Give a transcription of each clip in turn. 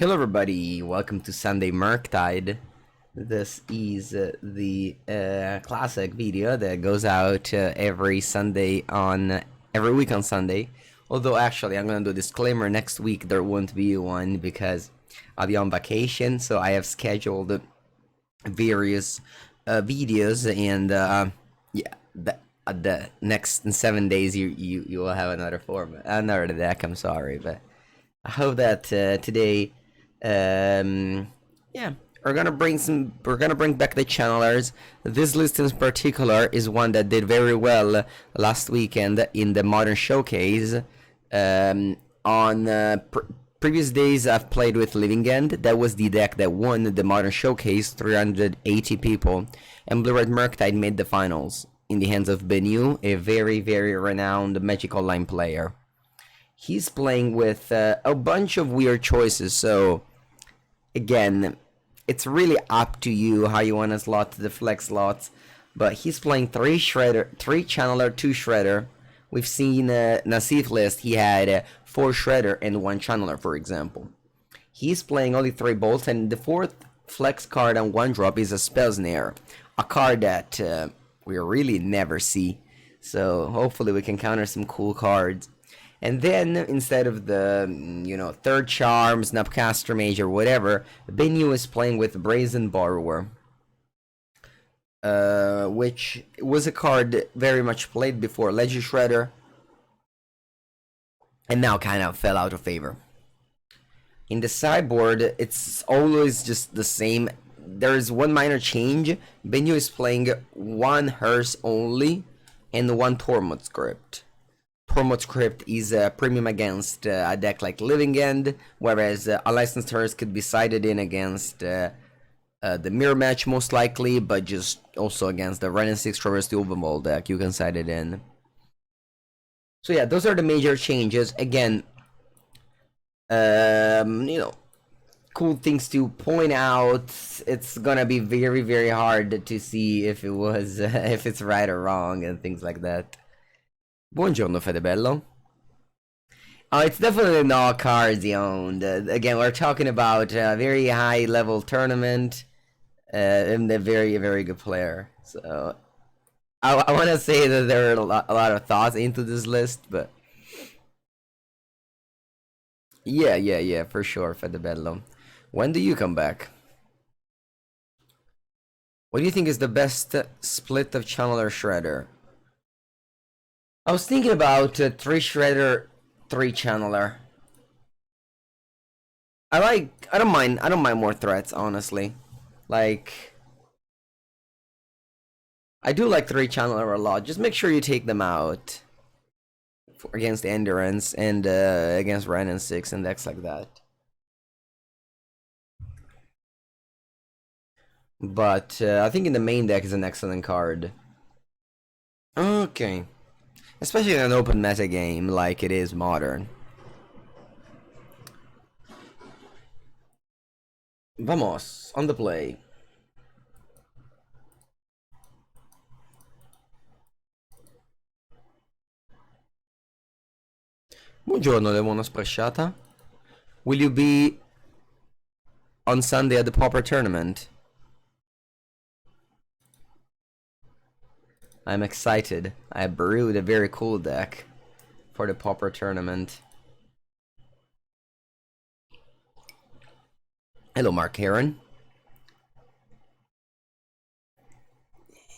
Hello everybody, welcome to Sunday Murktide. This is the classic video that goes out every week on Sunday. Although actually I'm gonna do a disclaimer, next week there won't be one because I'll be on vacation, so I have scheduled various videos, and yeah, the next 7 days you will have another deck. I'm sorry, but I hope that today, yeah, we're gonna bring back the channelers. This list in particular is one that did very well last weekend in the Modern Showcase. On previous days I've played with Living End. That was the deck that won the Modern Showcase, 380 people, and Blue Red Murktide made the finals in the hands of Bennu, a very renowned Magic Online player. He's playing with a bunch of weird choices, so again, it's really up to you how you want to slot the flex slots. But he's playing 3 Shredder, 3 Channeler, 2 Shredder. We've seen Nassif's list, he had 4 Shredder and 1 Channeler, for example. He's playing only 3 bolts, and the 4th flex card on 1 drop is a Spell Snare, a card that we really never see. So hopefully we can counter some cool cards. And then, instead of the, 3rd Charm, Snapcaster Mage, or whatever, Bennu is playing with Brazen Borrower. Which was a card very much played before Legend Shredder, and now kind of fell out of favor. In the sideboard, it's always just the same. There's one minor change. Bennu is playing 1 Hearse only, and 1 Tormod Crypt. Tormod Crypt is a premium against a deck like Living End, whereas Unlicensed Hearse could be sided in against the Mirror Match most likely, but just also against the Ren 6 Traverse the Overball deck, you can side it in. So yeah, those are the major changes. Again, cool things to point out. It's gonna be very hard to see if it was if it's right or wrong and things like that. Buongiorno, Fedebello. Oh, it's definitely not cards he owned. Again, we're talking about a very high level tournament, and a very good player. So I want to say that there are a lot of thoughts into this list, but yeah, for sure, Fedebello. When do you come back? What do you think is the best split of Channeler Shredder? I was thinking about 3 Shredder, 3 Channeler. I don't mind more threats, honestly. Like, I do like 3 Channeler a lot. Just make sure you take them out against Endurance and against Ren 6 and decks like that. But I think in the main deck is an excellent card. Okay. Especially in an open meta game like it is Modern. Vamos, on the play. Buongiorno, Lemona Sprasciata. Will you be on Sunday at the Pauper Tournament? I'm excited. I brewed a very cool deck for the Pauper Tournament. Hello, Mark Heron.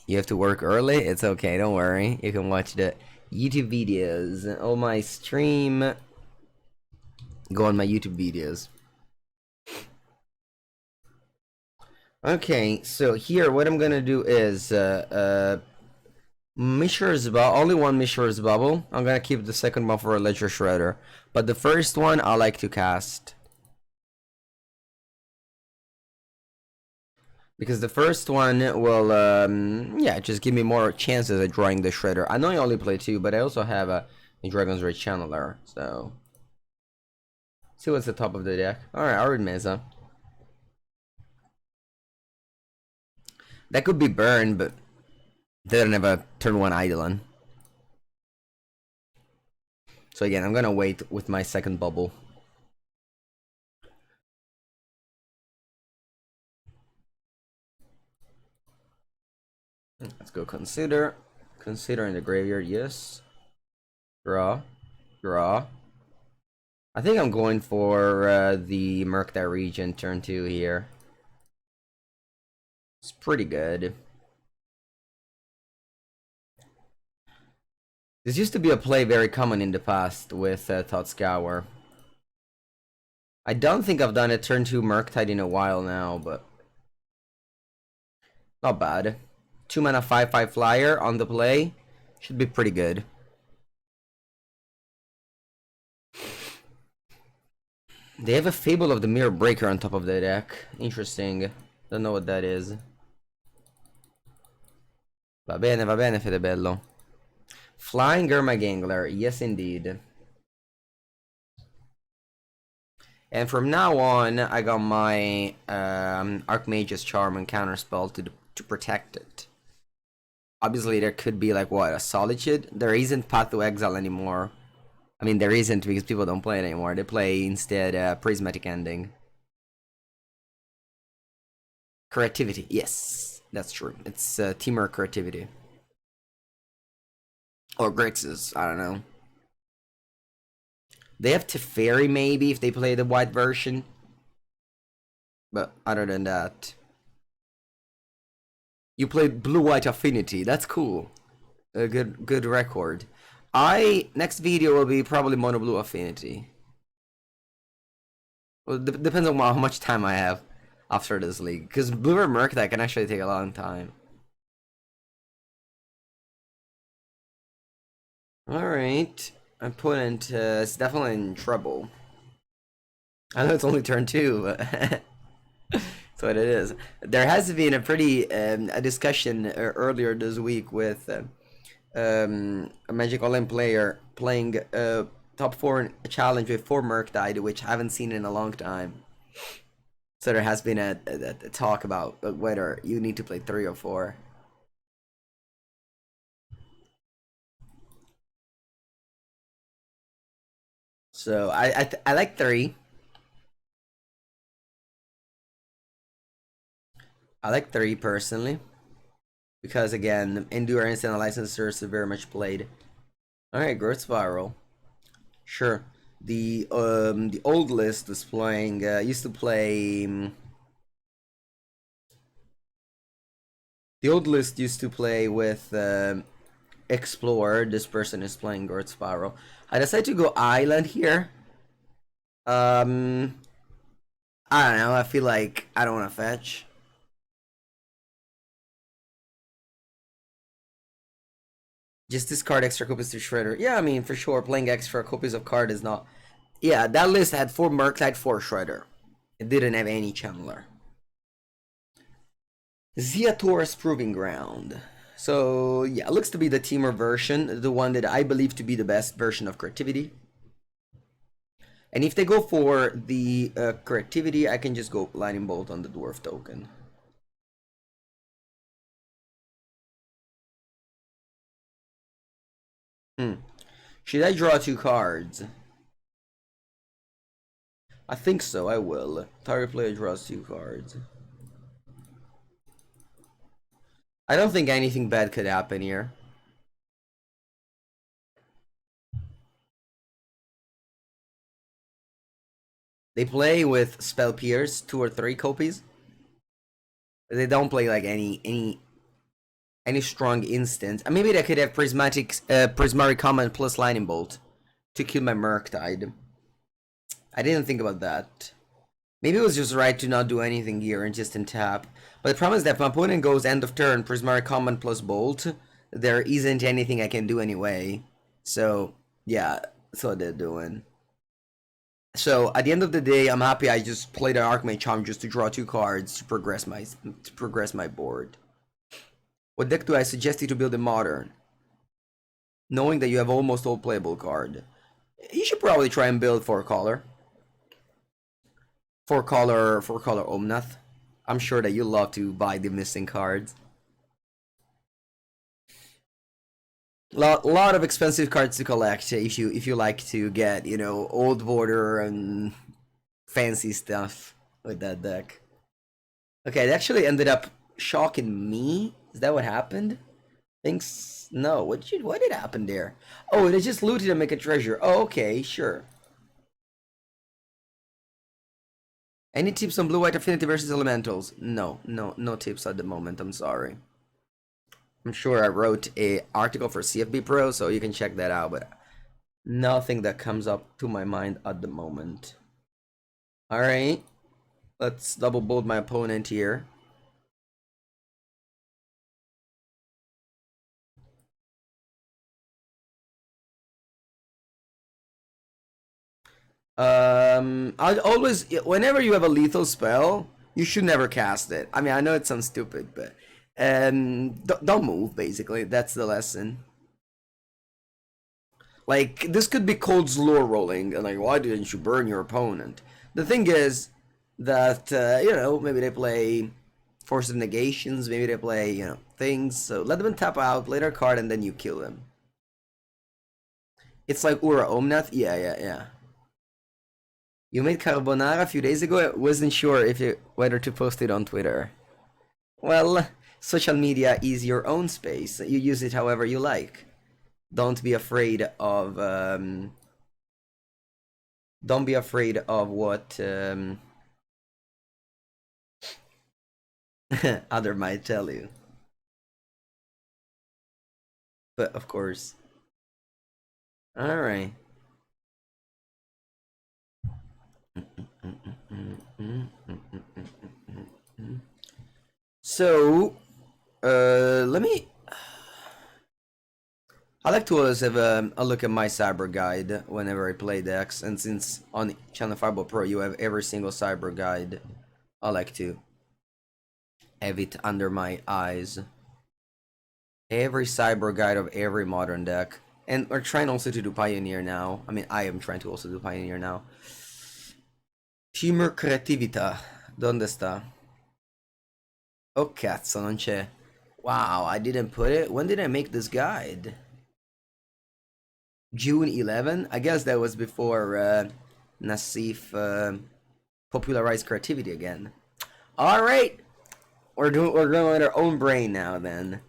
You have to work early? It's okay, don't worry. You can watch the YouTube videos on my stream. Go on my YouTube videos. Okay, so here what I'm gonna do is Mishra's Bauble, only 1 Mishra's Bauble. I'm gonna keep the second one for a Ledger Shredder, but the first one I like to cast. Because the first one will, yeah, just give me more chances at drawing the Shredder. I know I only play 2, but I also have a Dragon's Rage Channeler, so... See what's the top of the deck. Alright, Arid Mesa. That could be burned, but they don't have a turn 1 Eidolon. So again, I'm gonna wait with my second bubble. Let's go consider. Consider in the graveyard, yes. Draw. Draw. I think I'm going for the Murktide Regent turn 2 here. It's pretty good. This used to be a play very common in the past with Thought Scour. I don't think I've done a turn 2 Murktide in a while now, but not bad. 2 mana 5/5 flyer on the play. Should be pretty good. They have a Fable of the Mirror Breaker on top of the deck. Interesting. Don't know what that is. Va bene, Fede Bello. Flying Gangler, yes indeed. And from now on, I got my Archmage's Charm and Counterspell to protect it. Obviously, there could be like what, a Solitude? There isn't Path to Exile anymore. I mean, there isn't because people don't play it anymore. They play instead Prismatic Ending. Creativity, yes, that's true. It's Teamer Creativity. Or Grixis, I don't know. They have Teferi maybe if they play the white version. But other than that. You played Blue-White Affinity, that's cool. A good record. Next video will be probably Mono Blue Affinity. Well, depends on how much time I have after this league. Because Blue or Murktide can actually take a long time. Alright. Opponent is definitely in trouble. I know it's only turn 2, but that's what it is. There has been a pretty a discussion earlier this week with a Magic Online player playing top 4 challenge with 4 Murktide, which I haven't seen in a long time. So there has been a talk about whether you need to play 3 or 4. So I like 3. I like 3 personally. Because again, Endurance and Licensors are very much played. Alright, Growth Spiral. Sure. The old list was playing used to play the old list used to play with Explorer. This person is playing Growth Spiral. I decided to go Island here. I don't know, I feel like I don't want to fetch. Just discard extra copies to Shredder. Yeah, I mean, for sure, playing extra copies of card is not... Yeah, that list had 4 Murktide, 4 Shredder. It didn't have any Channeler. Ziator's Proving Ground. So, yeah, it looks to be the Teamer version, the one that I believe to be the best version of Creativity. And if they go for the Creativity, I can just go Lightning Bolt on the Dwarf token. Should I draw 2 cards? I think so, I will. Target player draws 2 cards. I don't think anything bad could happen here. They play with Spell Pierce, 2 or 3 copies. They don't play like any strong instance. And maybe they could have Prismatic Comment plus Lightning Bolt to kill my Murktide. I didn't think about that. Maybe it was just right to not do anything here and just untap. But the problem is that if my opponent goes end of turn, Prismatic Comment plus Bolt, there isn't anything I can do anyway. So, yeah, that's what they're doing. So, at the end of the day, I'm happy I just played an Archmage Charm just to draw 2 cards to progress my board. What deck do I suggest you to build in Modern? Knowing that you have almost all playable card. You should probably try and build 4-color. 4-color Omnath. I'm sure that you love to buy the missing cards. Lot of expensive cards to collect if you like to get, you know, old border and fancy stuff with that deck. Okay, it actually ended up shocking me Is that what happened? Thinks no. What did happen there? Oh, they just looted and make a treasure. Oh, okay, sure. Any tips on blue-white affinity versus elementals? No tips at the moment. I'm sorry. I'm sure I wrote a article for CFB Pro, so you can check that out, but nothing that comes up to my mind at the moment. All right, let's double bold my opponent here. I'd always, whenever you have a lethal spell, you should never cast it. I mean, I know it sounds stupid, but don't move. Basically, that's the lesson. Like, this could be cold slow rolling, and like, why didn't you burn your opponent? The thing is that you know, maybe they play Force of Negations, maybe they play, you know, things. So let them tap out, play their card, and then you kill them. It's like UR Murktide. Yeah. You made carbonara a few days ago. I wasn't sure whether to post it on Twitter. Well, social media is your own space. You use it however you like. Don't be afraid of what other might tell you. But of course. All right. So, let me. I like to always have a look at my cyber guide whenever I play decks, and since on Channel Fireball Pro you have every single cyber guide, I like to have it under my eyes. Every cyber guide of every modern deck. And we're trying also to do Pioneer now. I mean, I am trying to also do Pioneer now. Teamer Creatività. Donde sta? Oh, cazzo, non c'è. Wow, I didn't put it. When did I make this guide? June 11? I guess that was before Nassif popularized creativity again. Alright! We're going with our own brain now then.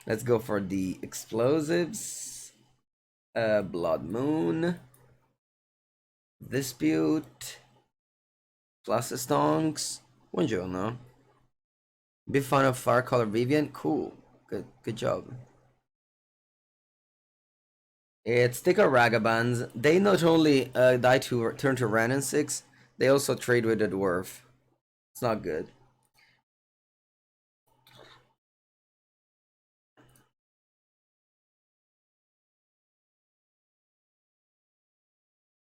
Let's go for the explosives. Blood Moon. Dispute. Flusterstorms. Buongiorno. Big fan of Far Color Vivian. Cool. Good job. It's Sticker Ragavans. They not only die to turn to Ran and 6, they also trade with the dwarf. It's not good.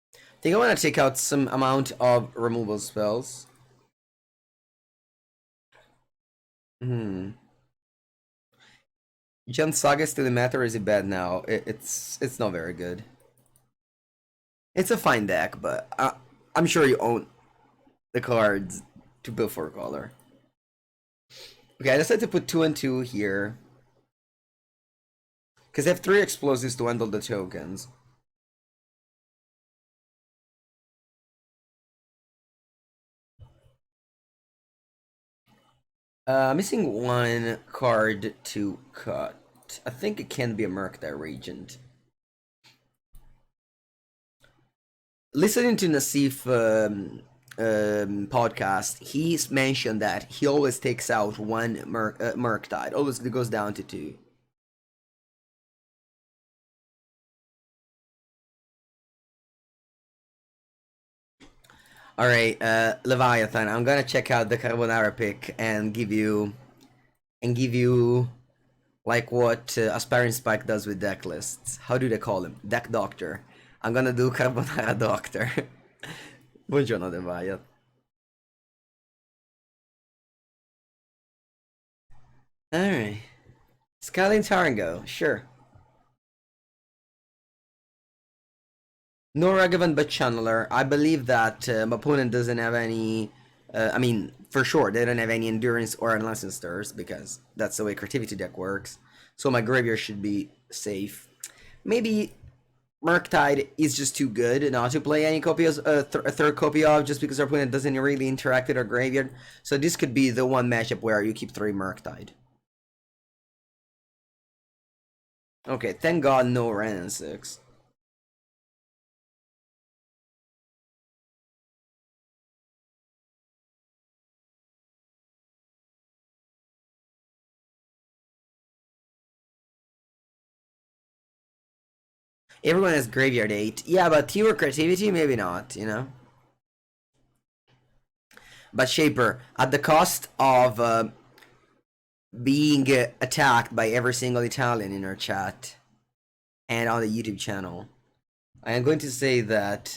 I think I want to take out some amount of removal spells. Gen Saga still matter, is it bad now? It's not very good. It's a fine deck, but I'm sure you own the cards to build for color. Okay, I decided to put 2 and 2 here. Because I have 3 explosives to handle the tokens. Missing 1 card to cut. I think it can be a Murktide Regent. Listening to Nassif podcast, he's mentioned that he always takes out 1 Murktide. Always goes down to 2. Alright, Leviathan, I'm gonna check out the Carbonara pick and give you like what Aspiring Spike does with deck lists. How do they call him? Deck Doctor. I'm gonna do Carbonara Doctor. Buongiorno, Leviathan. Alright. Scalding Tarn go, sure. No Ragavan but Channeler. I believe that my opponent doesn't have any... I mean, for sure, they don't have any Endurance or Unlicensed Stirs, because that's the way Creativity deck works. So my graveyard should be safe. Maybe Murktide is just too good not to play any copy of, a third copy of, just because our opponent doesn't really interact with our graveyard. So this could be the one matchup where you keep 3 Murktide. Okay, thank God no Ren in 6. Everyone has Graveyard 8. Yeah, but teamwork creativity, maybe not, you know? But Shaper, at the cost of being attacked by every single Italian in our chat and on the YouTube channel, I am going to say that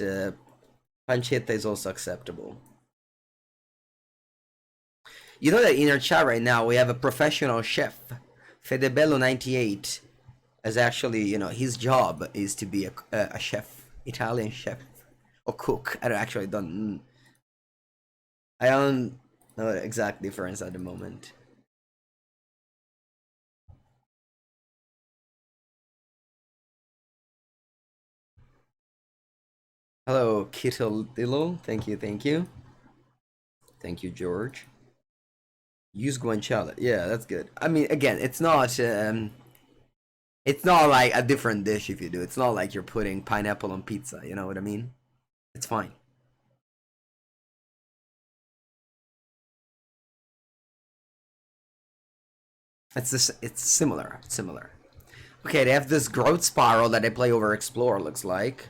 pancetta is also acceptable. You know that in our chat right now we have a professional chef, Fedebello98, as actually, you know, his job is to be a chef, Italian chef, or cook. I don't know the exact difference at the moment. Hello, Kittle. Thank you. Thank you, George. Use guanciale. Yeah, that's good. I mean, again, it's not like a different dish if you do. It's not like you're putting pineapple on pizza, you know what I mean? It's fine. It's similar. Okay, they have this growth spiral that I play over Explore, looks like.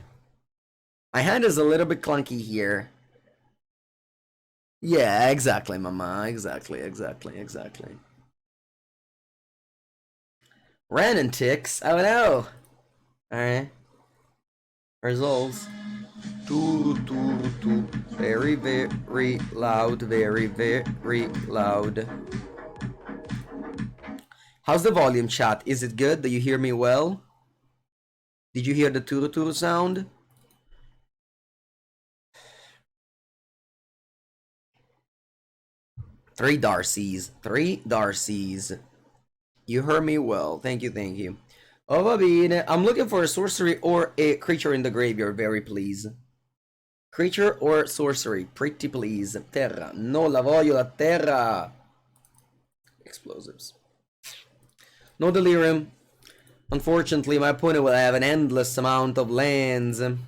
My hand is a little bit clunky here. Yeah, exactly, mama. Exactly. Ran and ticks. Oh no. Alright. Results. Very, very loud. Very loud. How's the volume, chat? Is it good? Do you hear me well? Did you hear the turu sound? Three Darcys. You heard me well. Thank you. Oh, Babine, I'm looking for a sorcery or a creature in the graveyard, very please. Creature or sorcery, pretty please. Terra. No la voglio la terra. Explosives. No delirium. Unfortunately, my opponent will have an endless amount of lands. Alright,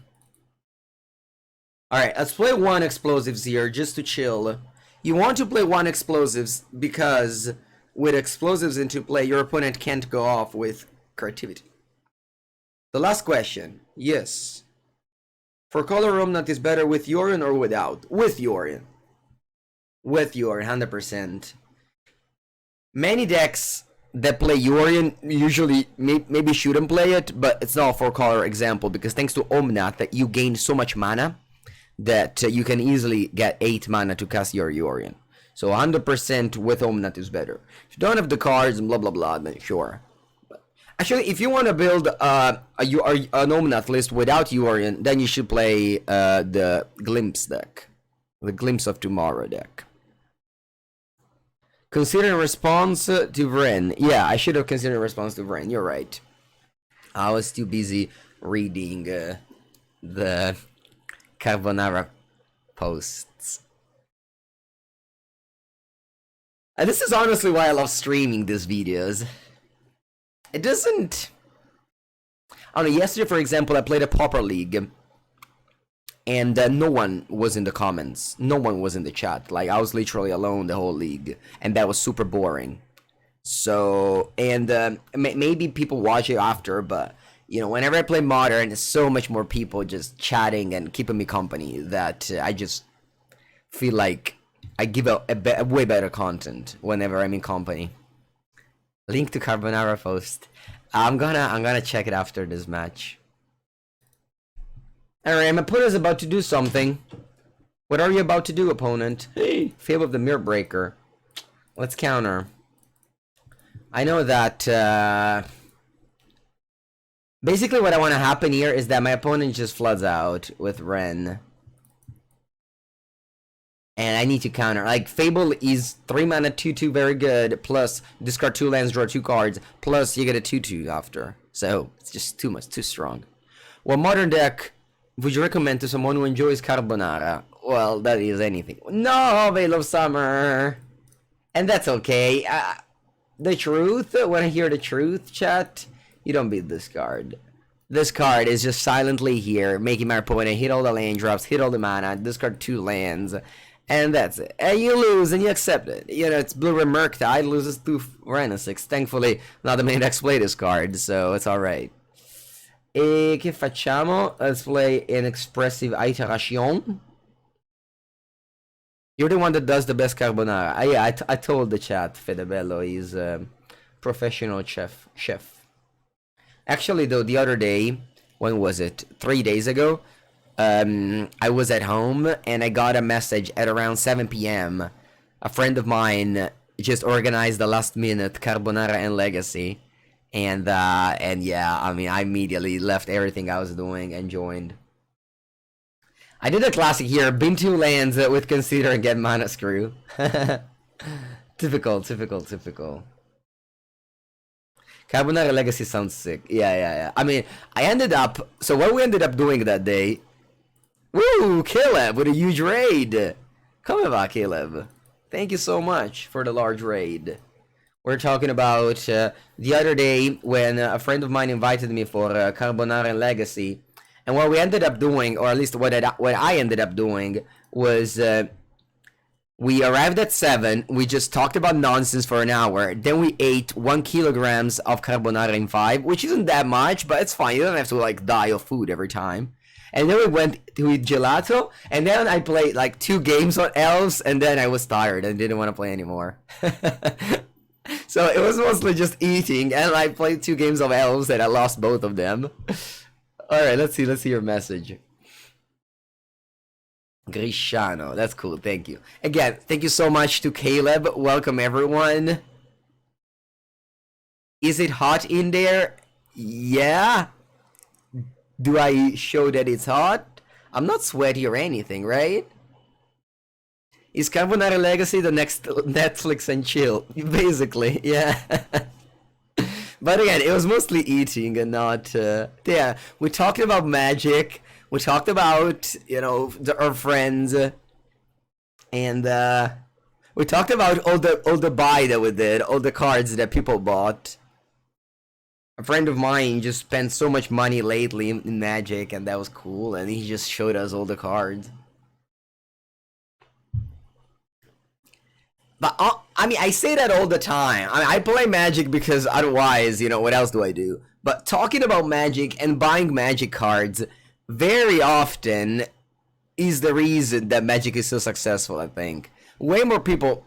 let's play one explosives here, just to chill. You want to play one explosives because with explosives into play, your opponent can't go off with creativity. The last question, yes. For color Remnant is better with Yorion or without? With Yorion. With Yorion, 100%. Many decks that play Yorion usually maybe shouldn't play it, but it's not a 4-color example because thanks to Omnath that you gain so much mana that you can easily get 8 mana to cast your Yorion. So 100% with Omnath is better. If you don't have the cards and blah blah blah, then sure. But actually, if you want to build an Omnath list without Yorion, then you should play the Glimpse deck. The Glimpse of Tomorrow deck. Consider response to Vren. Yeah, I should have considered response to Vren. You're right. I was too busy reading the Carbonara posts. And this is honestly why I love streaming these videos. It doesn't... I don't know, yesterday, for example, I played a Pauper League. And no one was in the comments. No one was in the chat. Like, I was literally alone the whole league. And that was super boring. So, and maybe people watch it after, but... You know, whenever I play Modern, there's so much more people just chatting and keeping me company that I just feel like I give out a way better content whenever I'm in company. Link to Carbonara post. I'm gonna check it after this match. Alright, my opponent's about to do something. What are you about to do, opponent? Hey, Fable of the Mirror Breaker. Let's counter. I know that basically what I want to happen here is that my opponent just floods out with Ren. And I need to counter. Like, Fable is 3 mana 2/2, very good. Plus, discard 2 lands, draw 2 cards. Plus, you get a 2/2 after. So, it's just too much, too strong. What modern deck would you recommend to someone who enjoys Carbonara? Well, that is anything. No, Veil of Summer! And that's okay. The truth, when I hear the truth, chat, You don't beat this card. This card is just silently here, making my opponent hit all the land drops, hit all the mana, discard 2 lands, and that's it. And you lose, and you accept it. You know, it's Blue Murktide, loses to Renesix. Thankfully, not the main decks play this card, so it's alright. E che facciamo? Let's play an Expressive Iteration. You're the one that does the best carbonara. I told the chat, Fedebello, he's a professional chef. Actually, though, the other day, when was it? 3 days ago, I was at home and I got a message at around 7 p.m. A friend of mine just organized the last minute carbonara and legacy, and yeah, I mean, I immediately left everything I was doing and joined. I did a classic here, bin 2 lands with Consider and get mana screw. Typical. Carbonara Legacy sounds sick. Yeah. I mean, so what we ended up doing that day... Woo! Caleb with a huge raid! Come back, Caleb. Thank you so much for the large raid. We're talking about the other day when a friend of mine invited me for Carbonara and Legacy. And what we ended up doing, or at least what I ended up doing, was... we arrived at 7, we just talked about nonsense for an hour, then we ate 1 kilogram of carbonara in 5, which isn't that much, but it's fine, you don't have to like die of food every time. And then we went to eat gelato, and then I played like 2 games on elves, and then I was tired and didn't want to play anymore. So it was mostly just eating, and I played 2 games of elves and I lost both of them. Alright, let's see your message. Grisciano, that's cool, thank you. Again, thank you so much to Caleb. Welcome everyone. Is it hot in there? Yeah. Do I show that it's hot? I'm not sweaty or anything, right? Is Carbonara Legacy the next Netflix and chill? Basically, yeah. But again, it was mostly eating and not... yeah, we talked about Magic. We talked about, you know, our friends, and we talked about all the buy that we did, all the cards that people bought. A friend of mine just spent so much money lately in Magic, and that was cool, and he just showed us all the cards. But I mean, I say that all the time. I play Magic because otherwise, you know, what else do I do? But talking about Magic and buying Magic cards very often is the reason that Magic is so successful, I think. Way more people,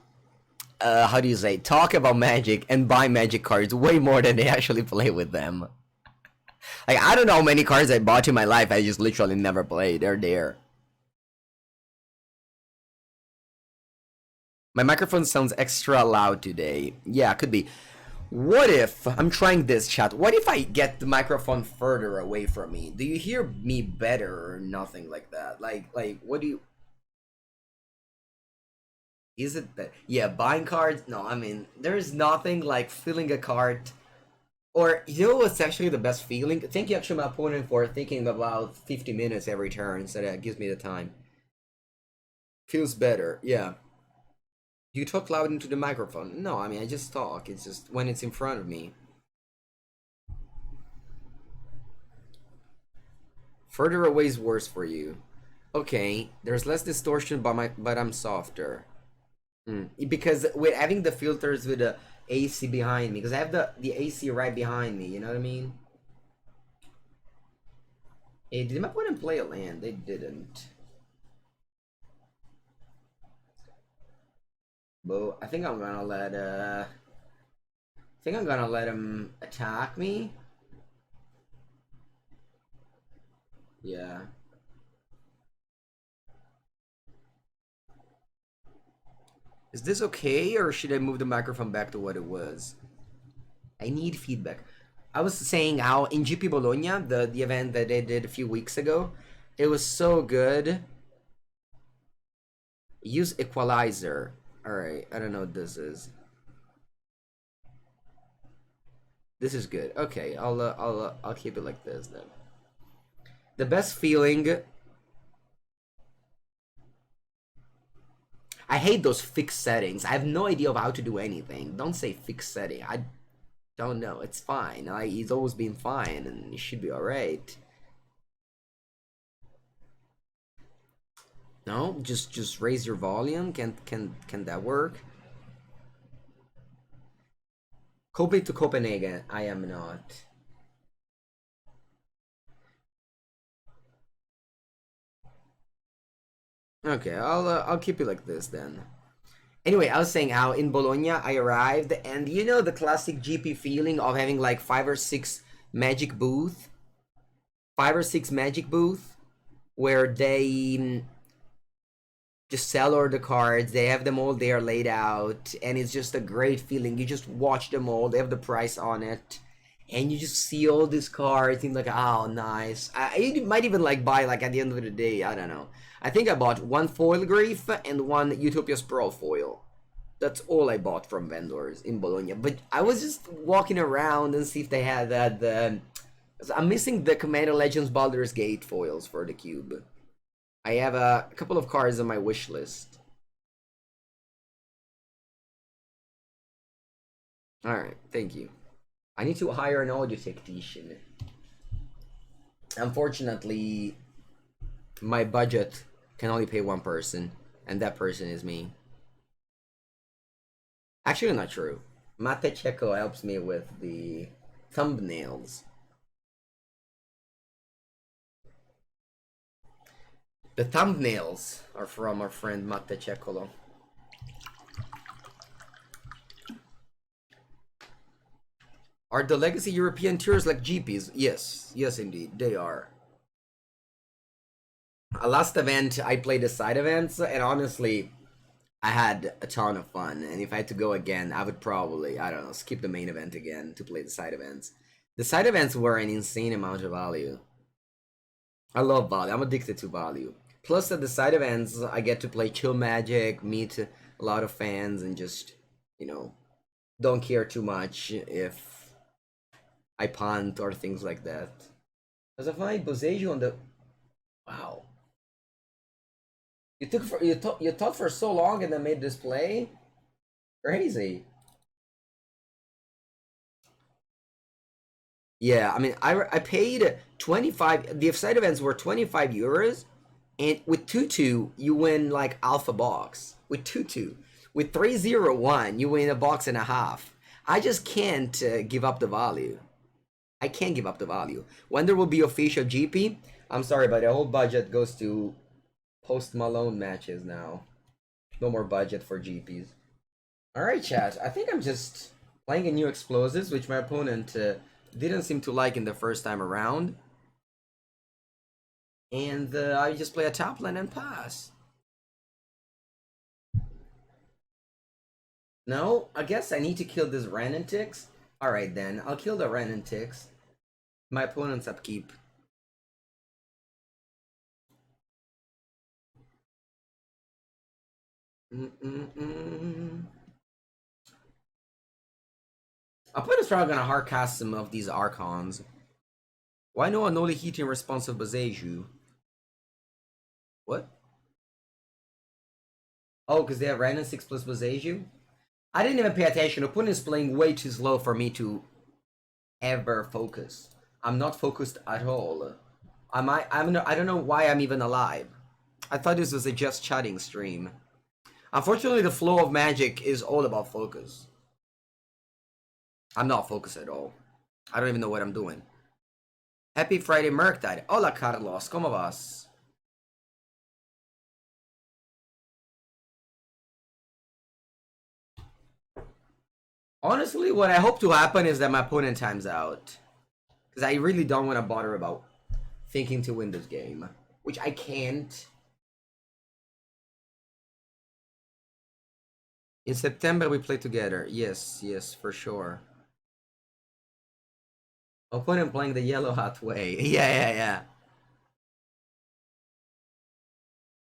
how do you say, talk about Magic and buy Magic cards way more than they actually play with them. Like, I don't know how many cards I bought in my life I just literally never played. They're there. My microphone sounds extra loud today. Yeah, could be. What if, I'm trying this, chat, what if I get the microphone further away from me? Do you hear me better or nothing like that? Like, what do you... Is it that... Yeah, buying cards? No, I mean, there's nothing like filling a cart. Or, you know what's actually the best feeling? Thank you actually my opponent for thinking about 50 minutes every turn, so that gives me the time. Feels better, yeah. You talk loud into the microphone. No, I mean, I just talk. It's just when it's in front of me. Further away is worse for you. Okay, there's less distortion, but I'm softer. Because with having the filters with the AC behind me, because I have the AC right behind me, you know what I mean? Hey, did my opponent play a land? They didn't. But I think I'm gonna let him attack me. Yeah. Is this okay, or should I move the microphone back to what it was? I need feedback. I was saying how in GP Bologna, the event that they did a few weeks ago, it was so good. Use equalizer. Alright, I don't know what this is. This is good. Okay, I'll keep it like this then. The best feeling. I hate those fixed settings. I have no idea of how to do anything. Don't say fixed setting. Don't know. It's fine. He's always been fine, and he should be alright. No, just raise your volume. Can that work? Coping to Copenhagen. I am not. Okay, I'll keep it like this then. Anyway, I was saying how in Bologna I arrived, and you know the classic GP feeling of having like 5 or 6 magic booth, where they just sell all the cards. They have them all there laid out, and it's just a great feeling. You just watch them all. They have the price on it, and you just see all these cards. And like, oh, nice. I might even like buy like at the end of the day. I don't know. I think I bought 1 foil Grief and 1 Utopia Sprawl foil. That's all I bought from vendors in Bologna. But I was just walking around and see if they had that. I'm missing the Commander Legends Baldur's Gate foils for the cube. I have a couple of cards on my wish list. Alright, thank you. I need to hire an audio technician. Unfortunately, my budget can only pay 1 person, and that person is me. Actually, not true. Mate Checo helps me with the thumbnails. The thumbnails are from our friend Mate Cecolo. Are the legacy European tours like GPs? Yes, yes indeed, they are. Last event, I played the side events, and honestly, I had a ton of fun. And if I had to go again, I would probably, I don't know, skip the main event again to play the side events. The side events were an insane amount of value. I love value. I'm addicted to value. Plus, at the side events, I get to play chill Magic, meet a lot of fans, and just, you know, don't care too much if I punt or things like that. Does I find Boseiju on the... Wow. You thought for so long and then made this play? Crazy. Yeah, I mean, I paid 25... The side events were 25 euros. And with 2-2, you win like alpha box. With 2-2. With 3-0-1, you win a box and a half. I just can't give up the value. I can't give up the value. When there will be official GP, I'm sorry, but the whole budget goes to Post Malone matches now. No more budget for GPs. Alright, chat. I think I'm just playing a new Explosives, which my opponent didn't seem to like in the first time around. And I just play a top lane and pass. No, I guess I need to kill this Renantix. Alright then, I'll kill the Renantix. My opponent's upkeep. Opponent's probably gonna hardcast some of these Archons. Why no Unholy Heat in response of Boseiju? What? Oh, because they have random 6 plus Boseiju? I didn't even pay attention. Opponent is playing way too slow for me to ever focus. I'm not focused at all. I don't know why I'm even alive. I thought this was a just chatting stream. Unfortunately, the flow of Magic is all about focus. I'm not focused at all. I don't even know what I'm doing. Happy Friday, Murktide. Hola, Carlos. ¿Cómo vas? Honestly, what I hope to happen is that my opponent times out. Because I really don't want to bother about thinking to win this game. Which I can't. In September, we play together. Yes, yes, for sure. Opponent playing the yellow hat way. Yeah.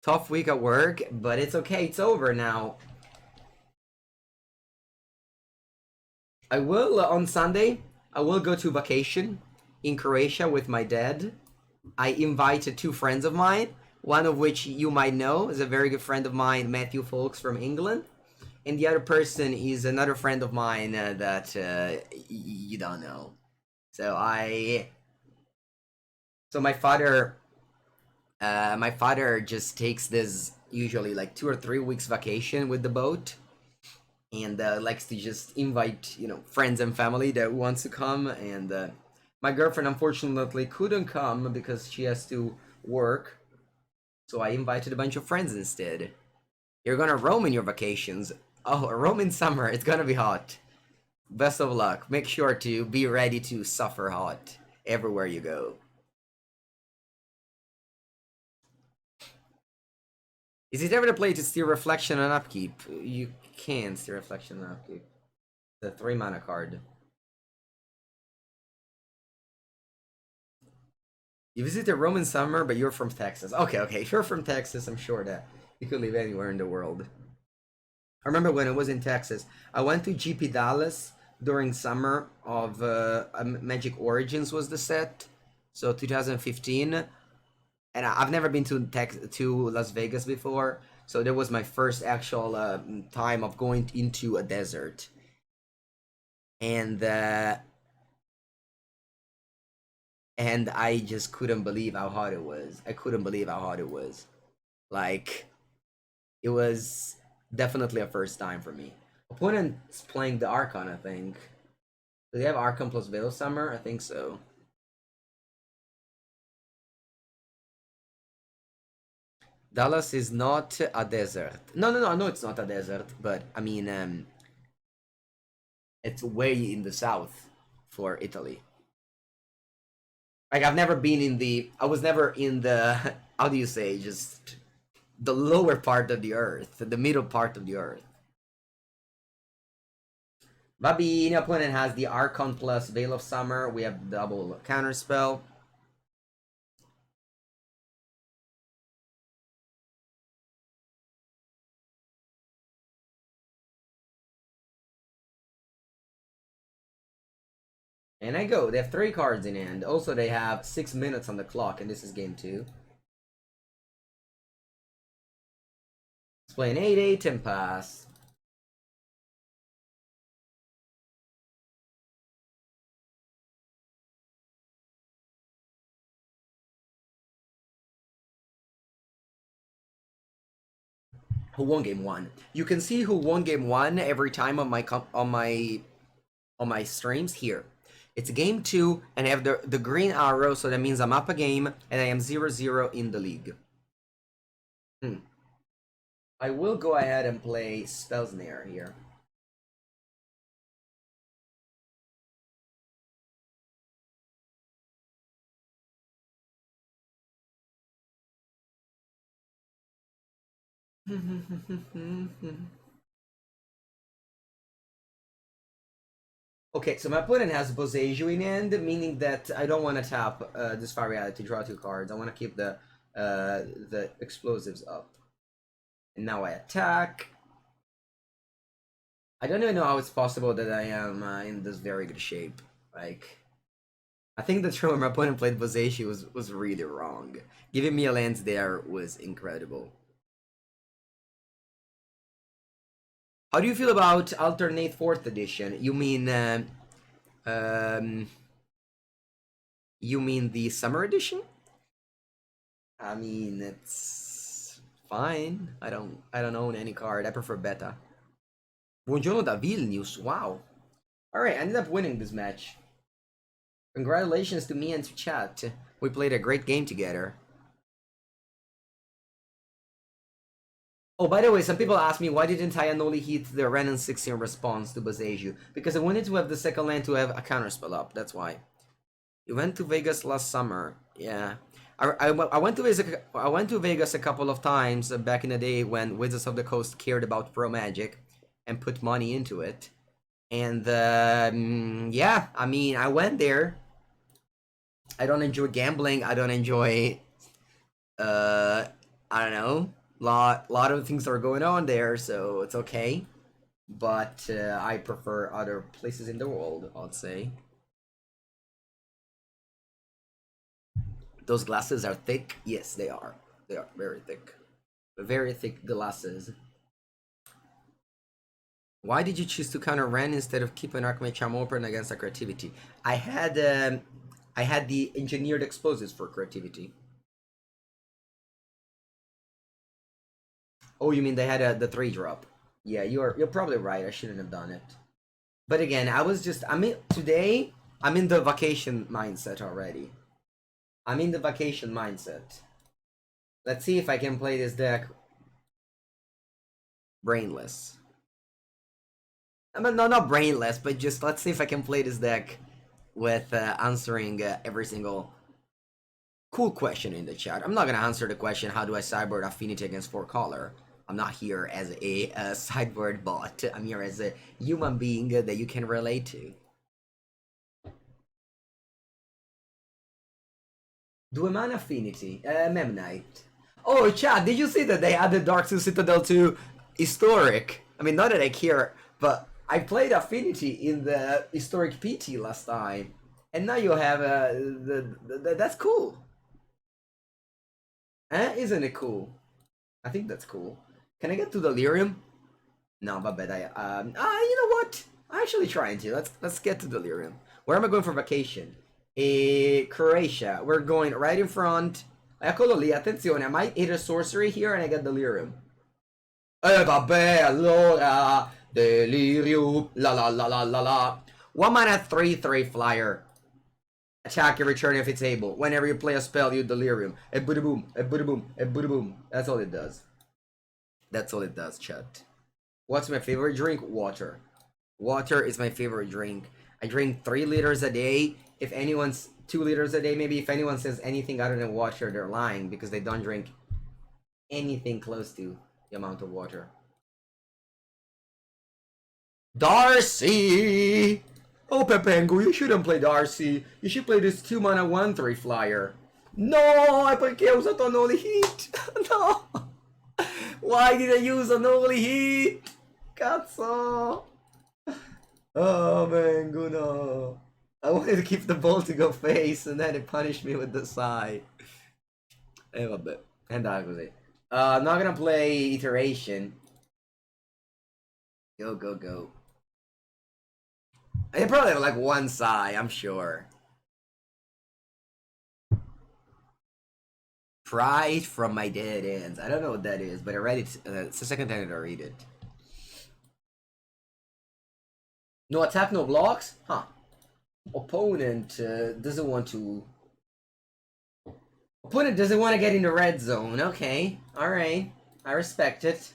Tough week at work, but it's okay. It's over now. I will, on Sunday, I will go to vacation in Croatia with my dad. I invited 2 friends of mine, one of which you might know is a very good friend of mine, Matthew Folks from England. and the other person is another friend of mine that you don't know. So my father just takes this usually like 2 or 3 weeks vacation with the boat, and likes to just invite friends and family that wants to come. And my girlfriend unfortunately couldn't come because she has to work, so I invited a bunch of friends instead. You're gonna roam in your vacations. Oh, roam in summer. It's gonna be hot. Best of luck. Make sure to be ready to suffer hot everywhere you go. Is it ever the play to steal reflection and upkeep? You can steal reflection and upkeep. The 3-mana card. You visit a Roman summer, but you're from Texas. Okay, if you're from Texas, I'm sure that you could live anywhere in the world. I remember when I was in Texas, I went to GP Dallas during summer of Magic Origins was the set, so 2015, and I've never been to Las Vegas before, so that was my first actual time of going into a desert, and I just couldn't believe how hot it was. I couldn't believe how hot it was. Like, it was definitely a first time for me. Opponent's playing the Archon, I think. Do they have Archon plus Veil Summer? I think so. Dallas is not a desert. No, it's not a desert, but I mean, it's way in the south for Italy. Like, I've never been in the, I was never in the, how do you say, just the lower part of the earth, the middle part of the earth. Bobby, opponent has the Archon plus Veil of Summer. We have double Counterspell. And I go. They have 3 cards in hand. Also, they have 6 minutes on the clock, and this is game 2. Let's play an 8/8 and pass. Who won game 1? You can see who won game 1 every time on my streams here. It's game 2, and I have the green arrow, so that means I'm up a game, and I am 0-0 in the league. I will go ahead and play Spell Snare here. Okay, so my opponent has Boseiju in hand, meaning that I don't want to tap this Fiery Islet to draw 2 cards. I want to keep the explosives up. And now I attack. I don't even know how it's possible that I am in this very good shape. Like, I think the turn my opponent played Boseiju was really wrong. Giving me a land there was incredible. How do you feel about alternate 4th edition? You mean the summer edition? I mean, it's fine. I don't own any card. I prefer beta. Buongiorno da Vilnius. Wow. All right, I ended up winning this match. Congratulations to me and to chat. We played a great game together. Oh, by the way, some people ask me why didn't I Unholy Heat the Renan 16 response to Boseiju? Because I wanted to have the second land to have a counterspell up. That's why. You went to Vegas last summer. Yeah. I went to Vegas a couple of times back in the day when Wizards of the Coast cared about pro magic and put money into it. And yeah, I mean, I went there. I don't enjoy gambling. I don't enjoy I don't know, lot of things are going on there, so it's okay. But I prefer other places in the world, I'd say. Those glasses are thick. Yes, they are. They are very thick. Very thick glasses. Why did you choose to counter Ren instead of keeping Archmage Charm open against the creativity? I had the engineered explosives for creativity. Oh, you mean they had the 3-drop? Yeah, you're probably right. I shouldn't have done it. But again, today I'm in the vacation mindset already. I'm in the vacation mindset. Let's see if I can play this deck brainless. I mean, no, not brainless, but just let's see if I can play this deck with answering every single cool question in the chat. I'm not gonna answer the question, how do I sideboard Affinity against 4-color? I'm not here as a sideboard bot. I'm here as a human being that you can relate to. Do a mana Affinity. Memnite. Oh, chat, did you see that they added Dark Souls Citadel to Historic? I mean, not that I care, but I played Affinity in the Historic PT last time. And now you have that's cool. Isn't it cool? I think that's cool. Can I get to Delirium? No, but bet you know what? I'm actually trying to. Let's get to Delirium. Where am I going for vacation? Croatia. We're going right in front. Eccolo lì, attenzione, I might hit a sorcery here and I get Delirium. Vabbè, allora. Delirium. La la la la la la. 1 mana 3/3 flyer. Attack every turn if it's able. Whenever you play a spell, you Delirium. A booty boom, a booty boom, a booty boom. That's all it does. That's all it does, chat. What's my favorite drink? Water. Water is my favorite drink. I drink 3 liters a day. If anyone's 2 liters a day, maybe if anyone says anything other than water, they're lying because they don't drink anything close to the amount of water. Darcy! Oh, Pepengu, you shouldn't play Darcy. You should play this 2 mana 1/3 flyer. No, perché ho usato Unholy Heat? No! Why did I use Unholy Heat? Cazzo! Oh, Pengu, no. I wanted to keep the ball to go face and then it punished me with the side. Vabbè, è andata così. I'm not gonna play Iteration. Go, go, go. They probably have like 1 Psy, I'm sure. Pride from my dead ends. I don't know what that is, but I read it. It's the second time that I read it. No attack, no blocks? Huh. Opponent doesn't want to... Opponent doesn't want to get in the red zone. Okay. Alright. I respect it.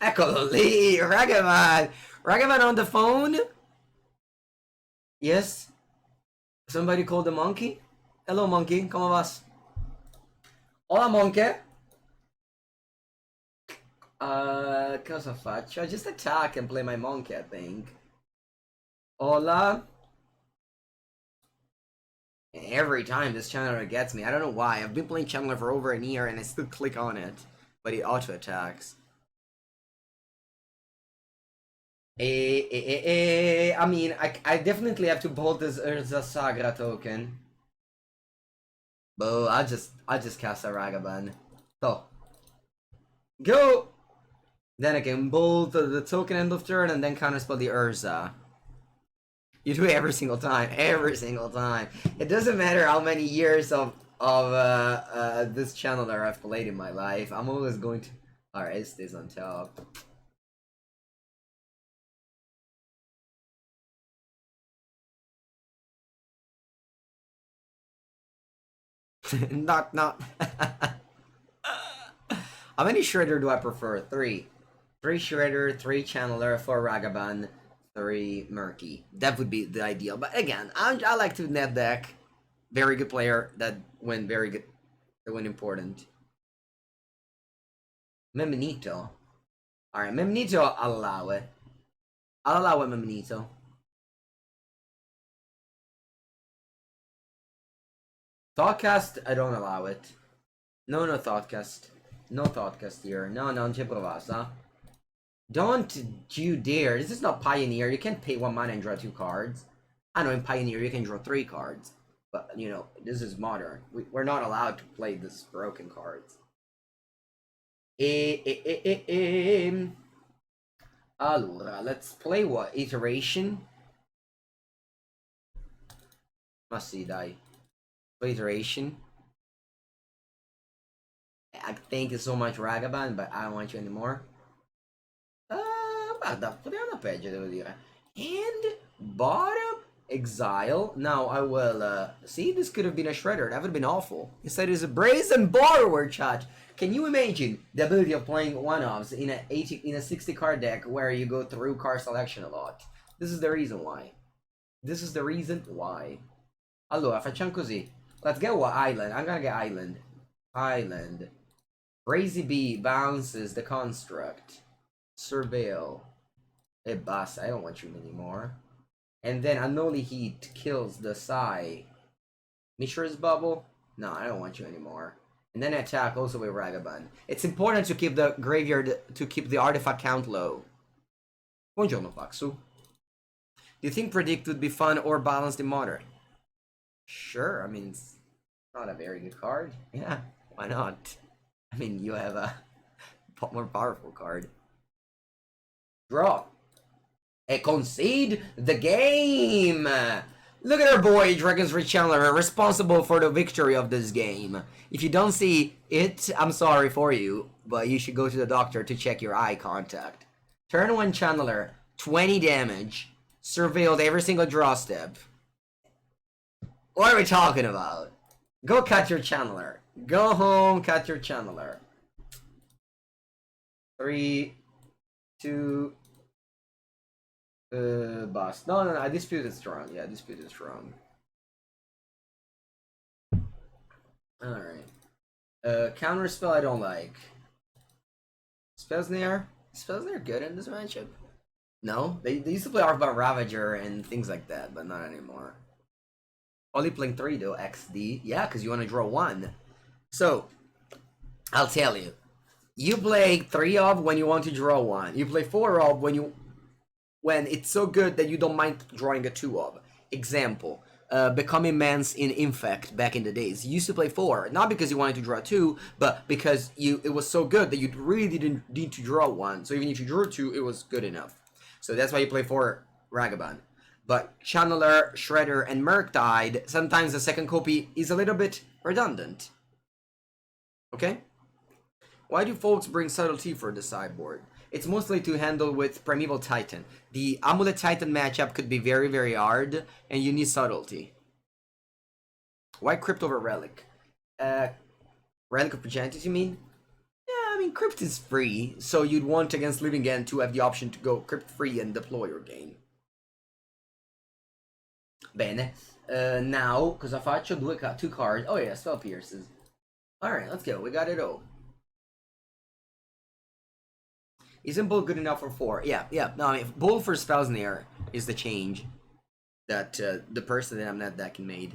Eccolo lì, Ragavan! Ragavan on the phone? Yes? Somebody called the monkey? Hello monkey, come vas? Hola monkey! Cosa faccio? Just attack and play my monkey, I think. Hola? Every time this channeler gets me, I don't know why. I've been playing channeler for over a year and I still click on it. But it auto-attacks. I mean, I definitely have to bolt this Urza Sagra token. But I'll just cast a Ragavan. So. Go! Then I can bolt the token end of turn and then counterspell the Urza. You do it every single time. Every single time. It doesn't matter how many years of this channeler I've played in my life. I'm always going to... Alright, it stays on top. Not. How many Shredder do I prefer? 3. 3 Shredder, 3 Channeler, 4 Ragavan, 3 Murky. That would be the ideal. But again, I like to net deck. Very good player that went very good. That went important. Memnito. Alright, Memnito, I'll allow it. I'll allow it, Memnito. Thoughtcast, I don't allow it. No Thoughtcast. No Thoughtcast here. No, non c'è provasa. Don't you dare. This is not Pioneer. You can't pay 1 mana and draw 2 cards. I know in Pioneer you can draw 3 cards. But, you know, this is modern. We're not allowed to play this broken cards. Allora, let's play what? Iteration? Ma sì, dai. Play Iteration. I thank you so much, Ragavan, but I don't want you anymore. Guarda, potevano peggio, devo dire. And bottom exile. Now I will see, this could have been a shredder. That would have been awful. Instead it's a Brazen Borrower, chat. Can you imagine the ability of playing one-offs in a 60 card deck where you go through card selection a lot? This is the reason why. This is the reason why. Allora, facciamo così. Let's get what island. I'm gonna get island. Island. Crazy Bee bounces the construct. Surveil. E basta, I don't want you anymore. And then Unholy Heat kills the Psy. Mishra's Bauble? No, I don't want you anymore. And then attack also with Ragavan. It's important to keep the graveyard, to keep the artifact count low. Buongiorno, Paxu. Do you think Predict would be fun or balanced in Modern? Sure, I mean, it's not a very good card. Yeah, why not? I mean, you have a more powerful card. Draw. And concede the game. Look at our boy, Dragon's Rechanneler, responsible for the victory of this game. If you don't see it, I'm sorry for you, but you should go to the doctor to check your eye contact. Turn 1 Channeler, 20 damage, surveilled every single draw step. What are we talking about? Go cut your Channeler. Go home, cut your Channeler. 3, 2... bust. No, I disputed strong. Yeah, disputed strong. Alright. Counterspell I don't like. Spell Snare? Spell Snare good in this matchup? No? They used to play Archmage Ravager and things like that, but not anymore. Only playing 3 though, XD. Yeah, because you want to draw 1. So, I'll tell you. You play 3 of when you want to draw 1. You play 4 of when it's so good that you don't mind drawing a 2 of. Example, Becoming Man's in Infect back in the days. You used to play 4, not because you wanted to draw 2, but because it was so good that you really didn't need to draw 1. So even if you drew 2, it was good enough. So that's why you play 4 Ragavan. But Channeler, Shredder, and Murktide, sometimes the second copy is a little bit redundant. Okay? Why do folks bring Subtlety for the sideboard? It's mostly to handle with Primeval Titan. The Amulet Titan matchup could be very, very hard, and you need Subtlety. Why Crypt over Relic? Relic of Progenitus, you mean? Yeah, I mean, Crypt is free, so you'd want against Living End to have the option to go Crypt free and deploy your game. Bene. Now, cosa faccio? 2 cards. Oh yeah, Spell Pierces. Alright, let's go. We got it all. Isn't Bull good enough for 4? Yeah. No, I mean, Bull for Spell Snare is the change that the person that I'm not decking made.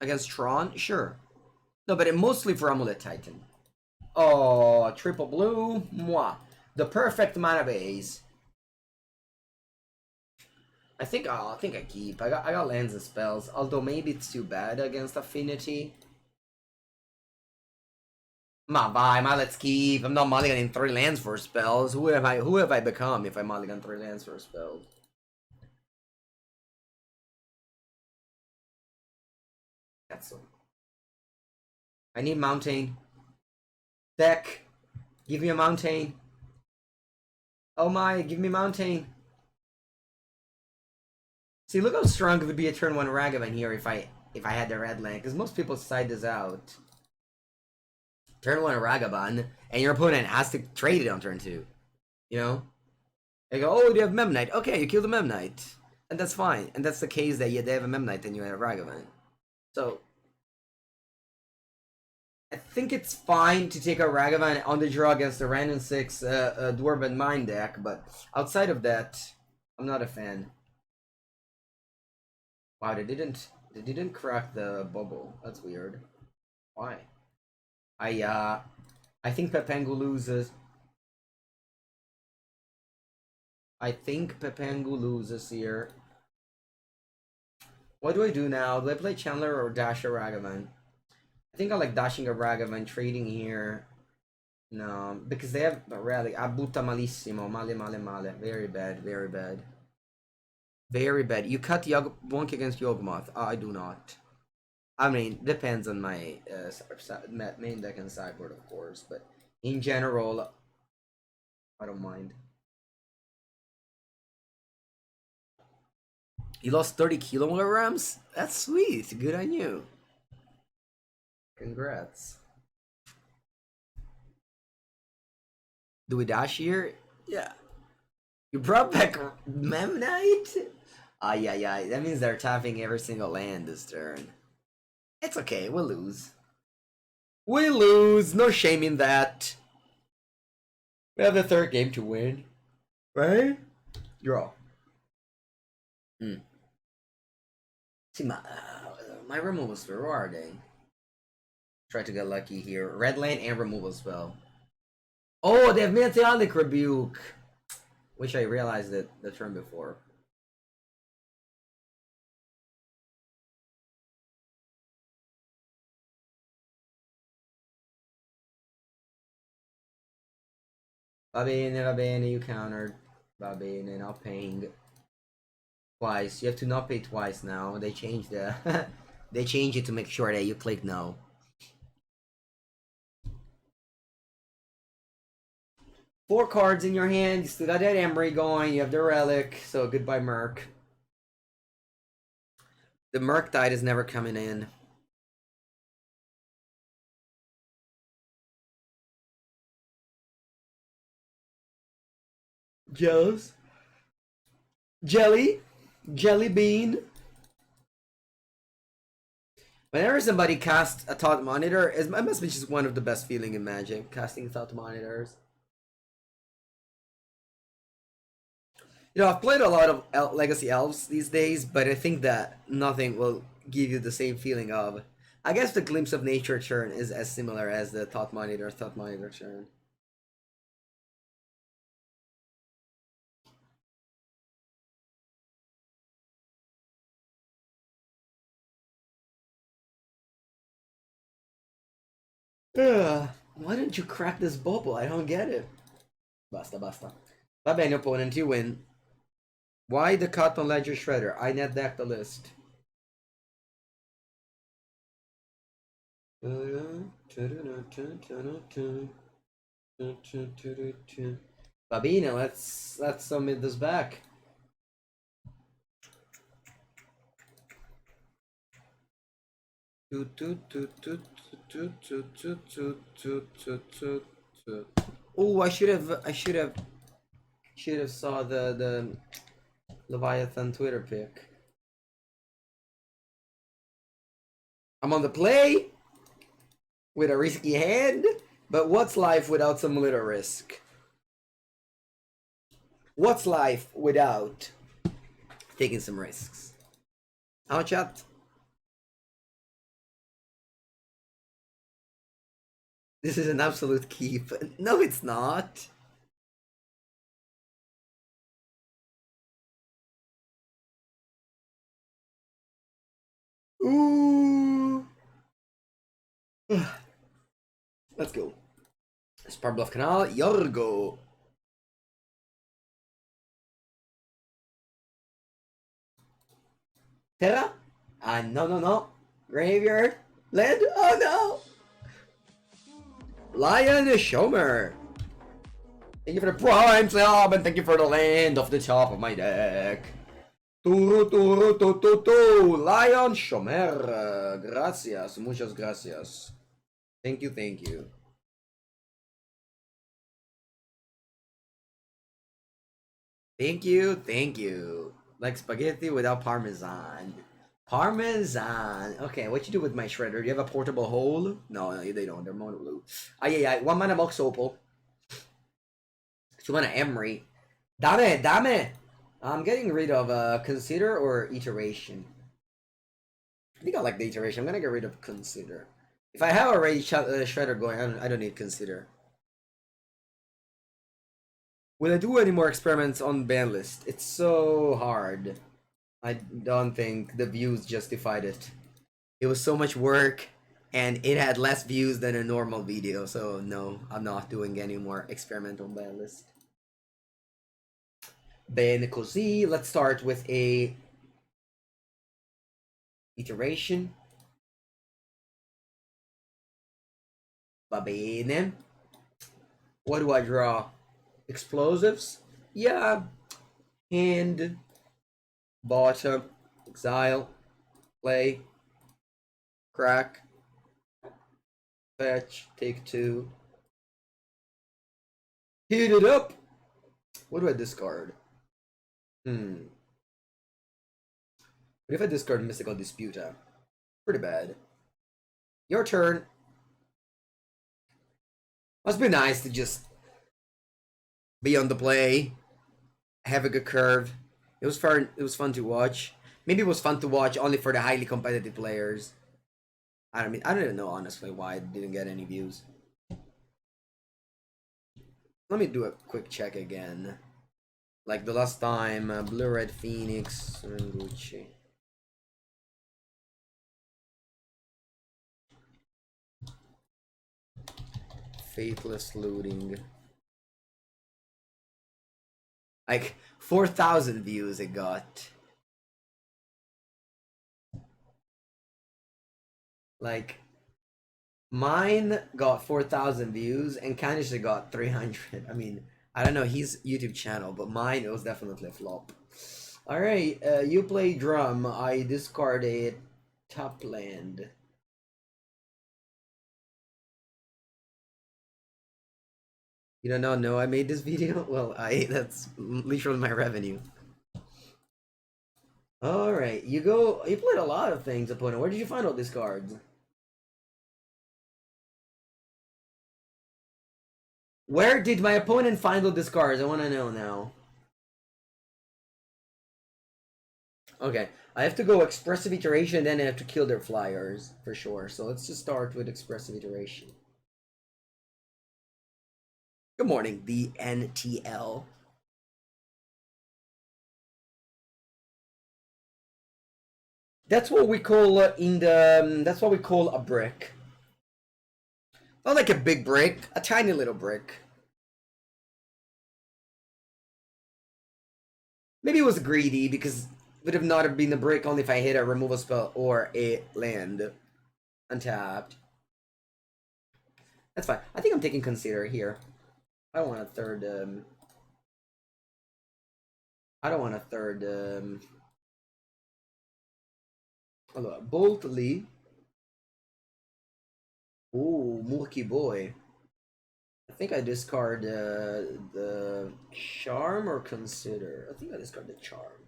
Against Tron? Sure. No, but mostly for Amulet Titan. Oh, triple blue. Mwah. The perfect mana base. I think I keep. I got lands and spells, although maybe it's too bad against Affinity. Ma let's keep. I'm not mulliganing 3 lands for spells. Who have I become if I mulligan 3 lands for spells? That's so. I need Mountain. Deck. Give me a Mountain. Oh my, give me Mountain. See, look how strong it would be a turn 1 Ragavan here if I had the red land, because most people side this out. Turn 1 Ragavan, and your opponent has to trade it on turn 2. You know? They go, oh, you have Memnite. Okay, you kill the Memnite. And that's fine. And that's the case that they have a Memnite and you have a Ragavan. So, I think it's fine to take a Ragavan on the draw against the random 6 Dwarven Mind deck, but outside of that, I'm not a fan. Wow, they didn't crack the bubble. That's weird. Why? I I think Pepengu loses. I think Pepengu loses here. What do I do now? Do I play Chandler or dash a Ragavan? I think I like dashing a Ragavan, trading here. No, because they have rally. Abutta malissimo. Male, male, male. Very bad, very bad. Very bad. You cut Wonk against Yawgmoth. I do not. I mean, depends on my main deck and sideboard, of course, but in general, I don't mind. You lost 30 kilograms? That's sweet. Good on you. Congrats. Do we dash here? Yeah. You brought back Memnite? Yeah. That means they're tapping every single land this turn. It's okay, we'll lose. We lose, no shame in that. We have the third game to win. Right? Draw. See, my removal spell, where are they? Try to get lucky here. Red lane and removal spell. Oh, they have Meteoric Rebuke. Wish I realized it the turn before. Va bene, you countered. Va bene, not paying twice. You have to not pay twice now. They changed the they changed it to make sure that you click no. Four cards in your hand. You still got that Emery going. You have the Relic. So goodbye, Merc. The Murktide is never coming in. Jealous? Jelly bean. Whenever somebody casts a Thought Monitor, it must be just one of the best feeling in Magic, casting Thought Monitors. You know, I've played a lot of Legacy Elves these days, but I think that nothing will give you the same feeling of... I guess the Glimpse of Nature turn is as similar as the Thought Monitor turn. Why didn't you crack this bubble? I don't get it. Basta. Va bene, opponent, you win. Why the Cotton Ledger Shredder? I net deck the list. Va bene, let's submit this back. Oh, I should have saw the Leviathan Twitter pic. I'm on the play with a risky hand, but what's life without some little risk? What's life without taking some risks? How chat? This is an absolute keep. No, it's not. Ooh. Let's go. Spirebluff Canal, Yorgo. Terra? No. Graveyard. Land? Oh no! Lion Shomer. Thank you for the prime sub and thank you for the land off the top of my deck. Lion Shomer. Gracias. Muchas gracias. Thank you. Thank you. Like spaghetti without parmesan. Okay, what you do with my shredder? Do you have a portable hole? No, they don't. They're mono blue. Ay. 1 mana Mox Opal. 2 mana Emery. Dame! I'm getting rid of Consider or Iteration. I think I like the Iteration. I'm gonna get rid of Consider. If I have already Shredder going, I don't need to consider. Will I do any more experiments on ban list? It's so hard. I don't think the views justified it. It was so much work, and it had less views than a normal video, so no, I'm not doing any more experimental ban list. Bene così, let's start with a iteration. Va bene. What do I draw? Explosives? Yeah. Hand. Bottom. Exile. Play. Crack. Fetch. Take 2. Heat it up! What do I discard? What if I discard Mystical Disputa? Pretty bad. Your turn. Must be nice to just be on the play, have a good curve. It was fun. It was fun to watch. Maybe it was fun to watch only for the highly competitive players. I don't even know honestly why I didn't get any views. Let me do a quick check again. Like the last time, Blue Red Phoenix, Mengucci. Faithless Looting. Like 4,000 views it got. Like mine got 4,000 views and Kanish got 300. I mean, I don't know his YouTube channel, but mine it was definitely a flop. All right, you play drum. I discarded top land. You don't know I made this video? Well, that's literally my revenue. Alright, you played a lot of things, opponent. Where did you find all these cards? Where did my opponent find all these cards? I want to know now. Okay, I have to go Expressive Iteration, then I have to kill their flyers, for sure. So let's just start with Expressive Iteration. Good morning, the NTL. That's what we call that's what we call a brick. Not like a big brick, a tiny little brick. Maybe it was greedy because it would have not been a brick only if I hit a removal spell or a land untapped. That's fine. I think I'm taking consider here. I don't want a third I don't want a third hello, Boldly. Ooh, Mookie Boy. I think I discard the Charm or Consider. I think I discard the Charm.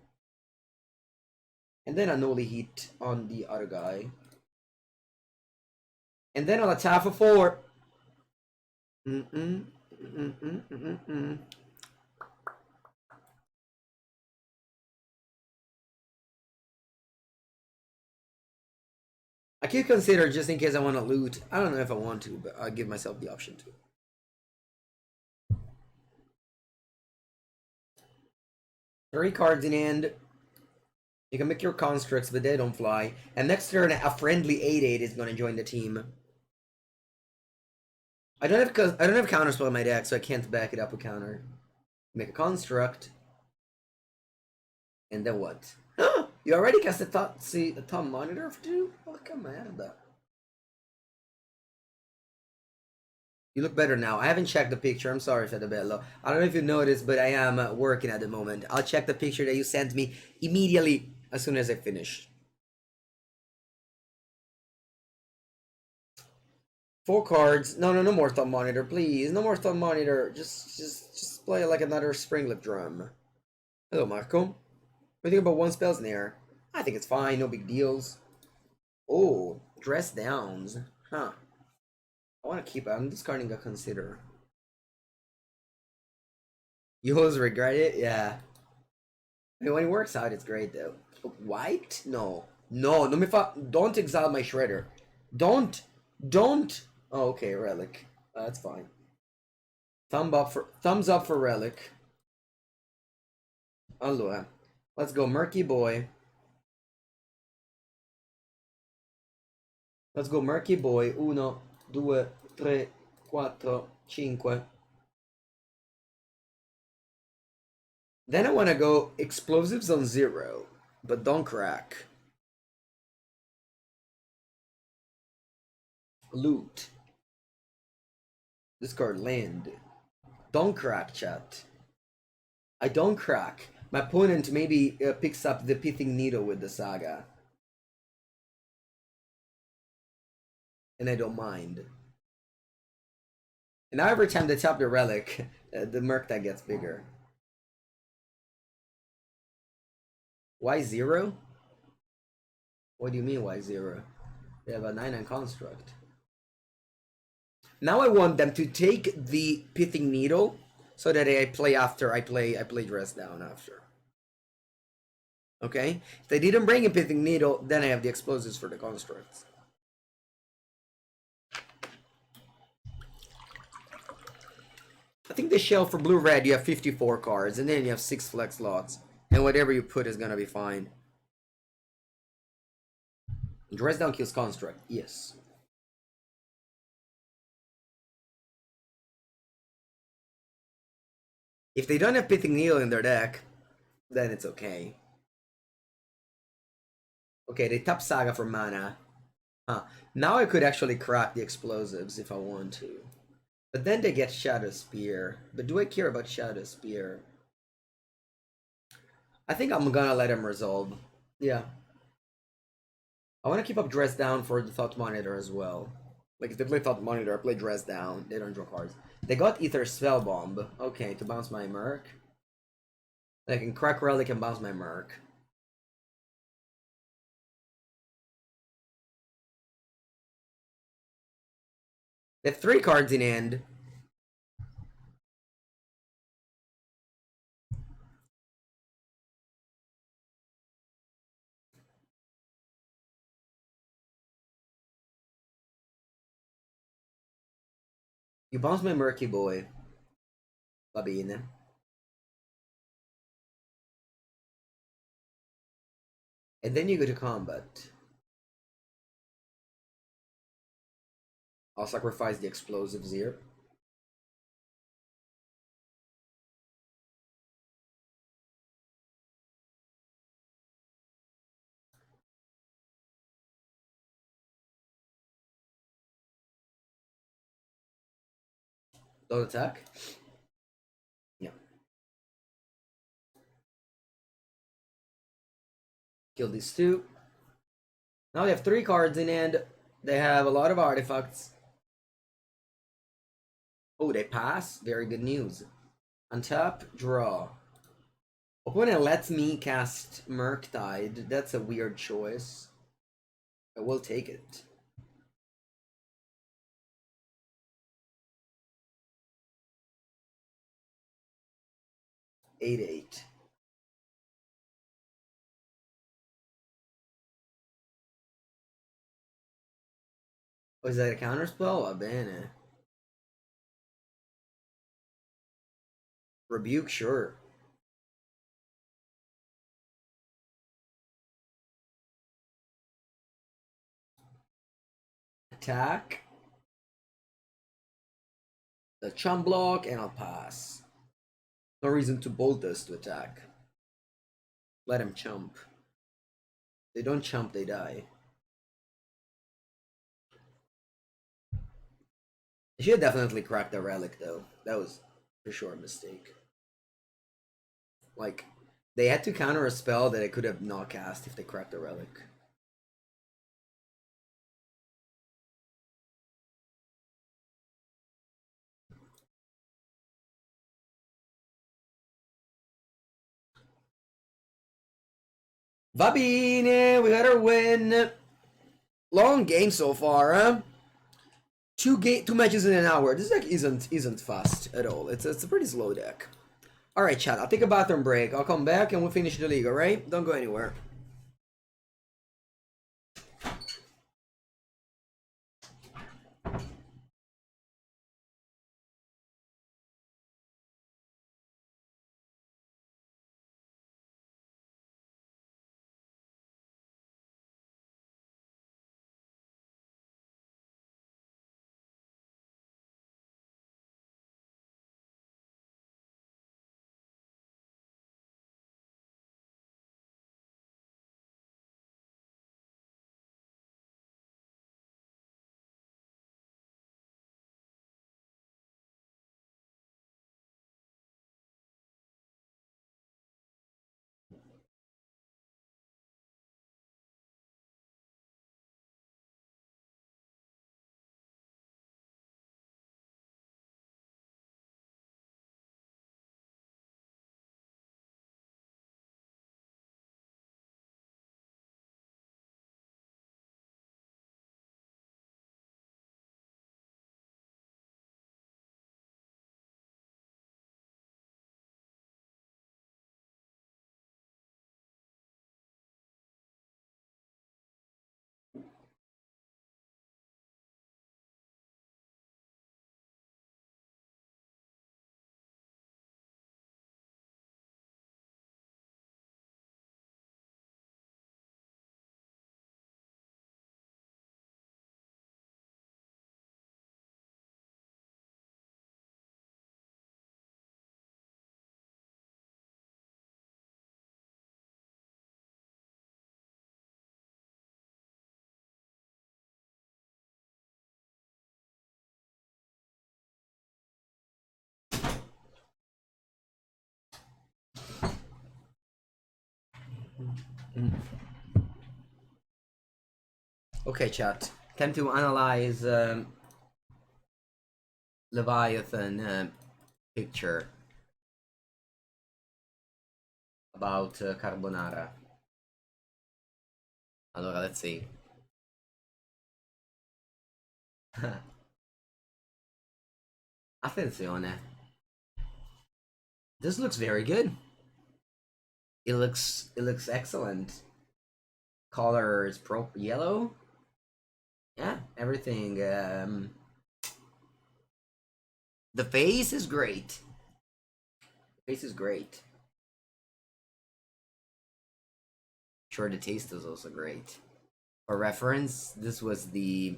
And then Unholy Heat on the other guy. And then I'll attack for 4. I keep consider just in case I want to loot. I don't know if I want to, but I'll give myself the option to. 3 cards in hand. You can make your constructs, but they don't fly. And next turn, a friendly 8/8 is going to join the team. I don't have Counterspell in my deck, so I can't back it up with counter. Make a construct. And then what? You already cast the top monitor for 2? Oh, come on, that. You look better now. I haven't checked the picture. I'm sorry, Fedabello. I don't know if you noticed, but I am working at the moment. I'll check the picture that you sent me immediately as soon as I finish. 4 cards. No more thumb monitor, please. No more thumb monitor. Just play like another Springlip drum. Hello, Marco. What do you think about 1 Spell Snare? I think it's fine. No big deals. Oh, Dress Downs. Huh. I want to keep it. I'm discarding a Consider. You always regret it? Yeah. I mean, when it works out, it's great, though. White? No. Don't exile my Shredder. Don't Don't. Oh, okay, Relic. That's fine. Thumbs up for Relic. Allora, let's go, Murky Boy. Let's go, Murky Boy. 1, 2, 3, 4, 5. Then I want to go Explosives on 0, but don't crack. Loot. Discard land. Don't crack, chat. I don't crack. My opponent maybe picks up the Pithing Needle with the Saga. And I don't mind. And now every time they tap the Relic, the Murktide gets bigger. Why 0? What do you mean why 0? They have a 9/9 construct. Now I want them to take the Pithing Needle so that I play after I play Dress Down after. Okay? If they didn't bring a Pithing Needle, then I have the explosives for the constructs. I think the shell for blue-red you have 54 cards and then you have 6 flex slots. And whatever you put is gonna be fine. Dress Down kills construct, yes. If they don't have Pithing Needle in their deck, then it's okay. Okay, they tap Saga for mana. Now I could actually crack the explosives if I want to. But then they get Shadow Spear. But do I care about Shadow Spear? I think I'm gonna let him resolve. Yeah. I want to keep up Dress Down for the Thought Monitor as well. Like if they play Thought Monitor, I play Dress Down. They don't draw cards. They got Ether Spellbomb. Okay, to bounce my Merc. I can crack Relic and bounce my Merc. They have 3 cards in hand. You bounce my Murky Boy. Va bene. And then you go to combat. I'll sacrifice the explosives here. Don't attack. Yeah. Kill these 2. Now they have 3 cards in hand. They have a lot of artifacts. Oh, they pass? Very good news. Untap, draw. Opponent lets me cast Murktide. That's a weird choice. I will take it. Eight. Oh, is that a counterspell? Va bene. Rebuke, sure. Attack. The chump block, and I'll pass. No reason to bolt this to attack. Let him chump. They don't chump, they die. They should definitely crack the Relic though. That was for sure a mistake. Like, they had to counter a spell that I could have not cast if they cracked the Relic. Va bene, we got our win. Long game so far, huh? Two matches in an hour. This deck isn't fast at all. It's a pretty slow deck. All right, chat. I'll take a bathroom break. I'll come back and we'll finish the league. All right? Don't go anywhere. Okay, chat. Time to analyze Leviathan picture about Carbonara. Allora, let's see. Attenzione. This looks very good. It looks excellent. Color is yellow. Yeah, everything. The face is great. The face is great. Sure, the taste is also great. For reference, this was the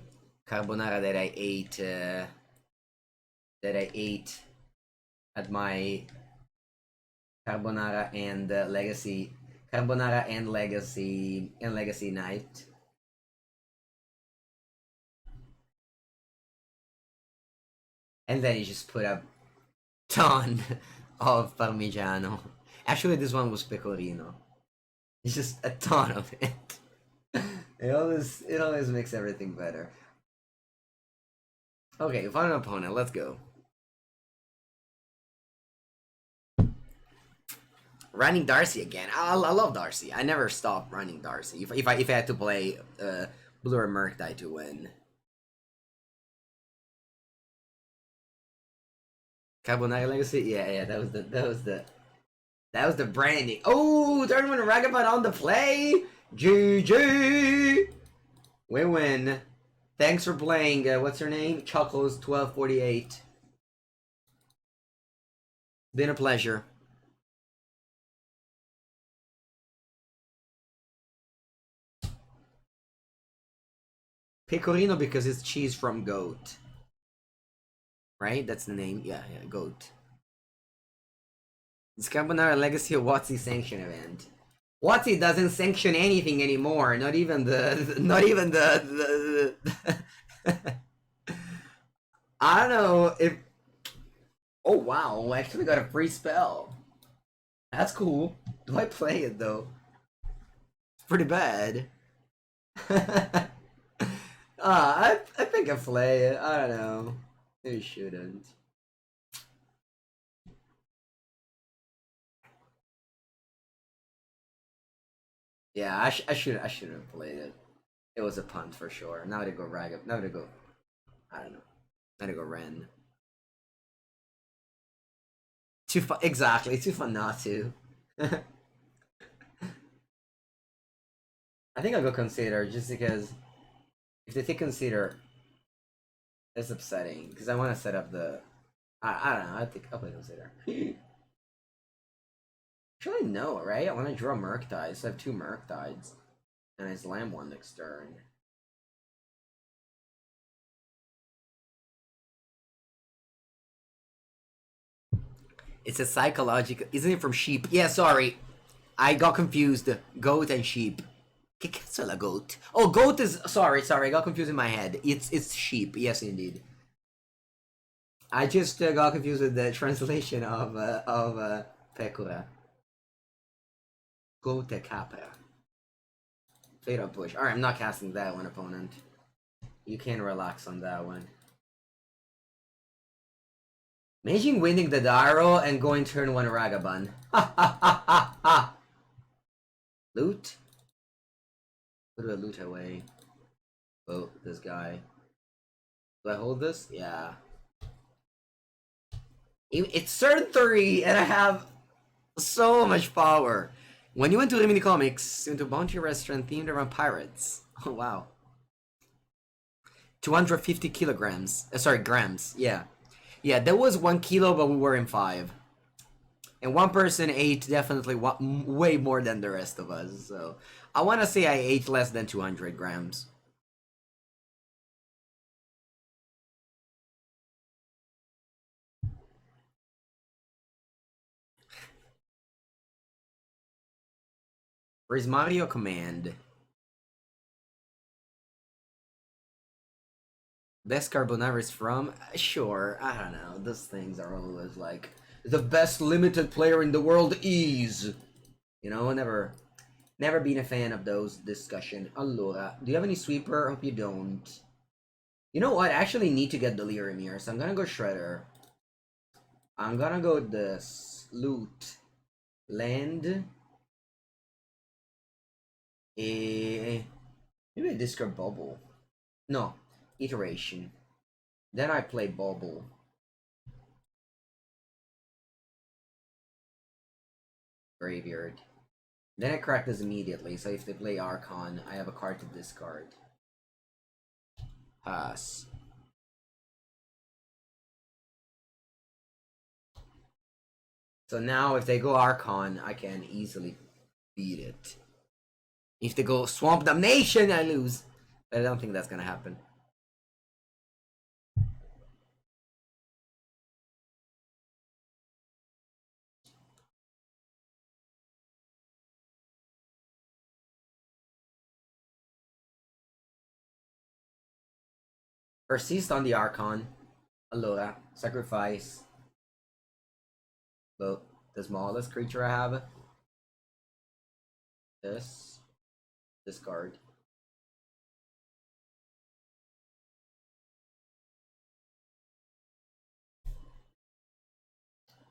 carbonara that I ate. At my carbonara and legacy night. And then you just put a ton of Parmigiano. Actually, this one was Pecorino. It's just a ton of it. It always makes everything better. Okay, find an opponent. Let's go. Running Darcy again. I love Darcy. I never stop running Darcy. If I had to play Blue or Murktide to win. Carbonara Legacy? Yeah, that was the branding. Oh, turn one Ragavan on the play! GG! We win. Thanks for playing, what's her name? Chuckles1248. Been a pleasure. Pecorino because it's cheese from goat. Right? That's the name. Yeah, goat. It's Carbonara Legacy or WotC sanction event. WotC doesn't sanction anything anymore. Not even the I don't know if. Oh wow! I actually got a free spell. That's cool. Do I play it though? It's pretty bad. I think I play it. I don't know. Maybe shouldn't. Yeah, I should have played it. It was a punt for sure. Now to go Ragavan. Now to go. I don't know. Now to go Ren. Too fun. Exactly. Too fun not to. I think I'll go Consider just because if they take Consider, it's upsetting because I want to set up the. I don't know. I think I'll play Consider. Actually, no, right? I want to draw Murktide, so I have two Murktides. And I slam one next turn. It's a psychological. Isn't it from sheep? Yeah, sorry. I got confused. Goat and sheep. Que cazzo la goat? Oh, goat is. Sorry. I got confused in my head. It's sheep. Yes, indeed. I just got confused with the translation of pecora. Goat e capra. Fade up push. Alright, I'm not casting that one, opponent. You can relax on that one. Imagine winning the Daro and going turn one Ragavan. Ha ha ha ha ha! Loot? What do I loot away? Oh, this guy. Do I hold this? Yeah. It's turn 3 and I have so much power. When you went to Rimini Comics, you went to a bounty restaurant themed around pirates. Oh wow. 250 kilograms. Sorry, grams. Yeah. Yeah, there was 1 kilo, but we were in 5. And one person ate definitely way more than the rest of us. So I want to say I ate less than 200 grams. Where's Mario Command? Best carbonara is from? Sure, I don't know. Those things are always like the best limited player in the world is. You know, never Never been a fan of those discussion. Allora, do you have any sweeper? Hope you don't. You know what? I actually need to get Delirium here, so I'm gonna go Shredder. I'm gonna go this. Loot. Land. Maybe I discard Bauble. No. Iteration. Then I play Bauble. Graveyard. Then I crack this immediately, so if they play Archon, I have a card to discard. Pass. So now if they go Archon, I can easily beat it. If they go Swamp Damnation, I lose. But I don't think that's gonna happen. Persist on the Archon. Allora, sacrifice. Well, the smallest creature I have. This. Discard.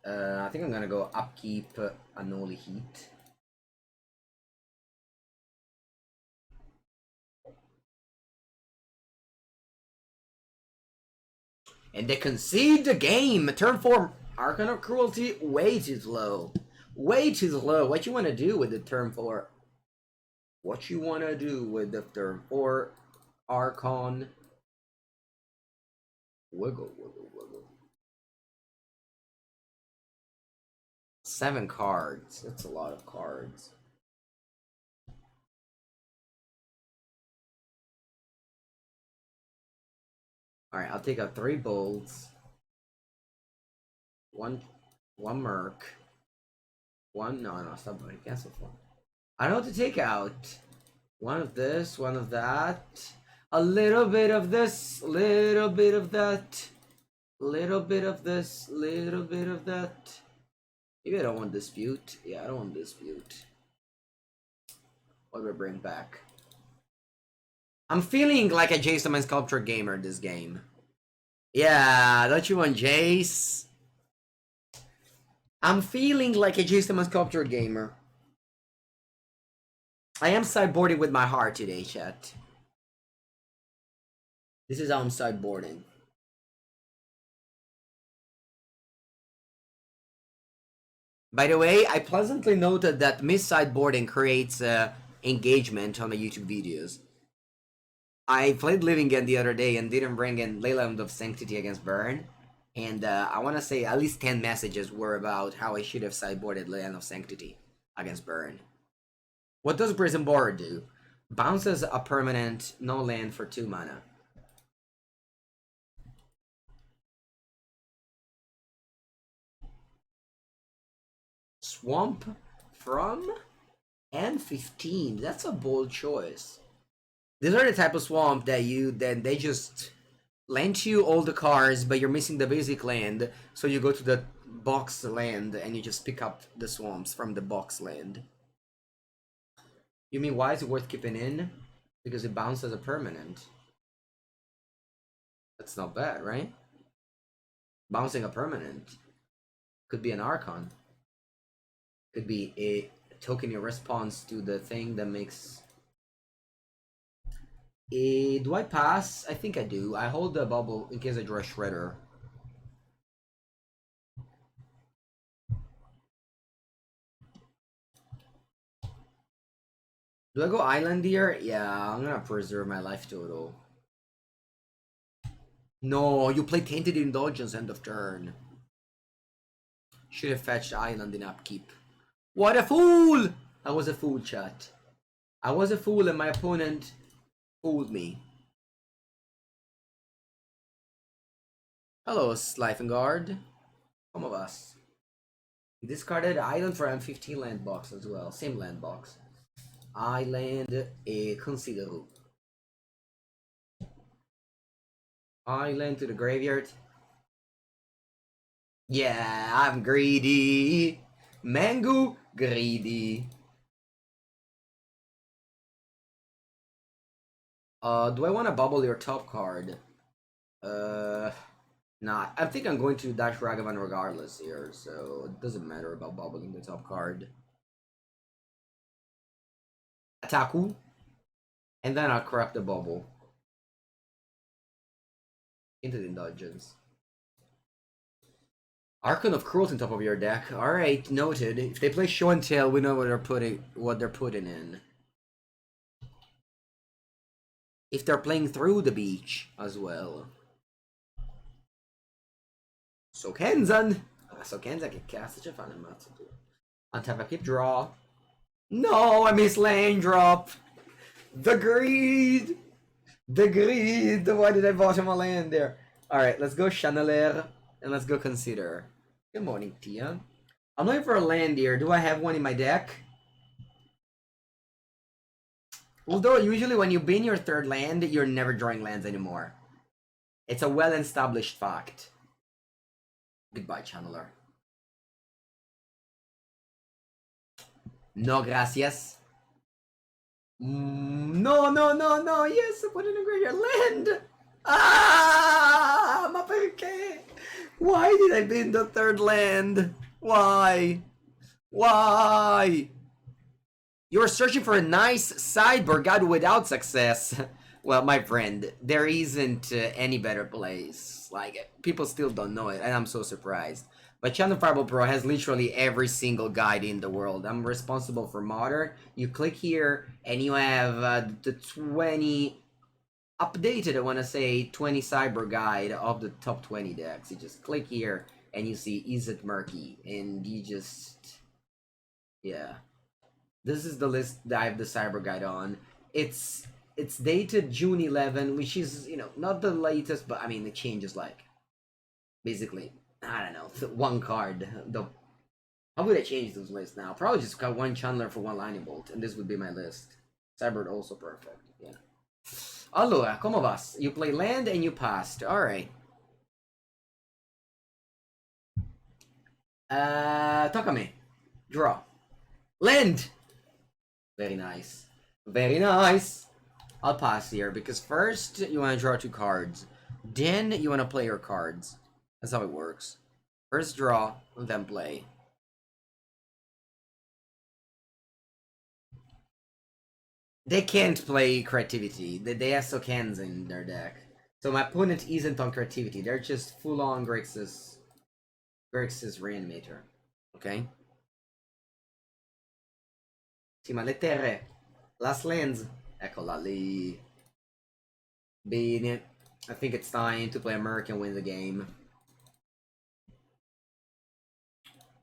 I think I'm gonna go upkeep Unholy Heat. And they concede the game. Turn 4 Archon of Cruelty, way too slow. Way too slow. What you want to do with the turn 4? What you want to do with the turn 4 Archon? Wiggle, wiggle, wiggle. 7 cards. That's a lot of cards. Alright, I'll take out 3 bolts. One Merc. No, stop doing cancel for. I don't know what to take out. One of this, one of that. A little bit of this, little bit of that. Little bit of this, little bit of that. Maybe I don't want Dispute. Yeah, I don't want Dispute. What do I bring back? I'm feeling like a Jace the Sculptor gamer this game. Yeah, don't you want Jace? I'm feeling like a Jace the Sculptor gamer. I am sideboarding with my heart today, chat. This is how I'm sideboarding. By the way, I pleasantly noted that sideboarding creates engagement on my YouTube videos. I played Living End the other day and didn't bring in Leyland of Sanctity against Burn. And I want to say at least 10 messages were about how I should have sideboarded Leyland of Sanctity against Burn. What does Brazen Borrower do? Bounces a permanent, no land for 2 mana. Swamp from N15. That's a bold choice. These are the type of swamp that they just lend you all the cards, but you're missing the basic land, so you go to the box land and you just pick up the swamps from the box land. You mean why is it worth keeping in? Because it bounces a permanent. That's not bad, right? Bouncing a permanent. Could be an Archon. Could be a token in response to the thing that makes... do I pass? I think I do. I hold the bubble in case I draw a Shredder. Do I go Island here? Yeah, I'm gonna preserve my life total. No, you play Tainted Indulgence end of turn. Should have fetched Island in upkeep. What a fool! I was a fool, chat. I was a fool and my opponent fooled me. Hello, Slifengard. Some of us. We discarded Island for M15 land box as well. Same land box. Island a Considerable. Island to the graveyard. Yeah, I'm greedy. Mango greedy. Do I want to bubble your top card? Nah. I think I'm going to dash Ragavan regardless here, so it doesn't matter about bubbling the top card. Attaku. And then I'll corrupt the bubble. Into the indulgence. Archon of Cruelty on top of your deck. Alright, noted. If they play Show and Tell, we know what they're putting in. If they're playing Through the Beach as well. So Kenzan! So Kenzan can cast such a fun amount to do. Untap a keep draw. No, I miss land drop! The greed! The greed! Why did I bottom my land there? Alright, let's go Channeler and let's go Consider. Good morning, Tia. I'm looking for a land here. Do I have one in my deck? Although usually when you bin your third land, you're never drawing lands anymore. It's a well-established fact. Goodbye, Channeler. No gracias. No, no, no, no. Yes, put in a graveyard. Land! Ah! Ma perché? Why did I bin the third land? Why? Why? You were searching for a nice sideboard guide without success. Well, my friend, there isn't any better place. Like, people still don't know it, and I'm so surprised. But Channel Fireball Pro has literally every single guide in the world. I'm responsible for Modern. You click here, and you have the 20... updated, I want to say, 20 cyber guide of the top 20 decks. You just click here, and you see, is it murky? And you just... yeah. This is the list that I have the cyber guide on. It's dated June 11, which is, you know, not the latest, but I mean, it changes, like, basically, I don't know, one card. How would I change those lists now? Probably just got one Chandler for one Lightning Bolt, and this would be my list. Cyber also perfect, yeah. Allora, como vas? You play land and you passed. Alright. Toca me. Draw. Land! Very nice. Very nice. I'll pass here, because first you want to draw 2 cards. Then you want to play your cards. That's how it works. First draw, then play. They can't play creativity. They have Sokens in their deck. So my opponent isn't on creativity. They're just full-on Grixis Reanimator. Okay? Sì, ma le terre. Last lands. Eccola lì. Bene. I think it's time to play a Merc and win the game.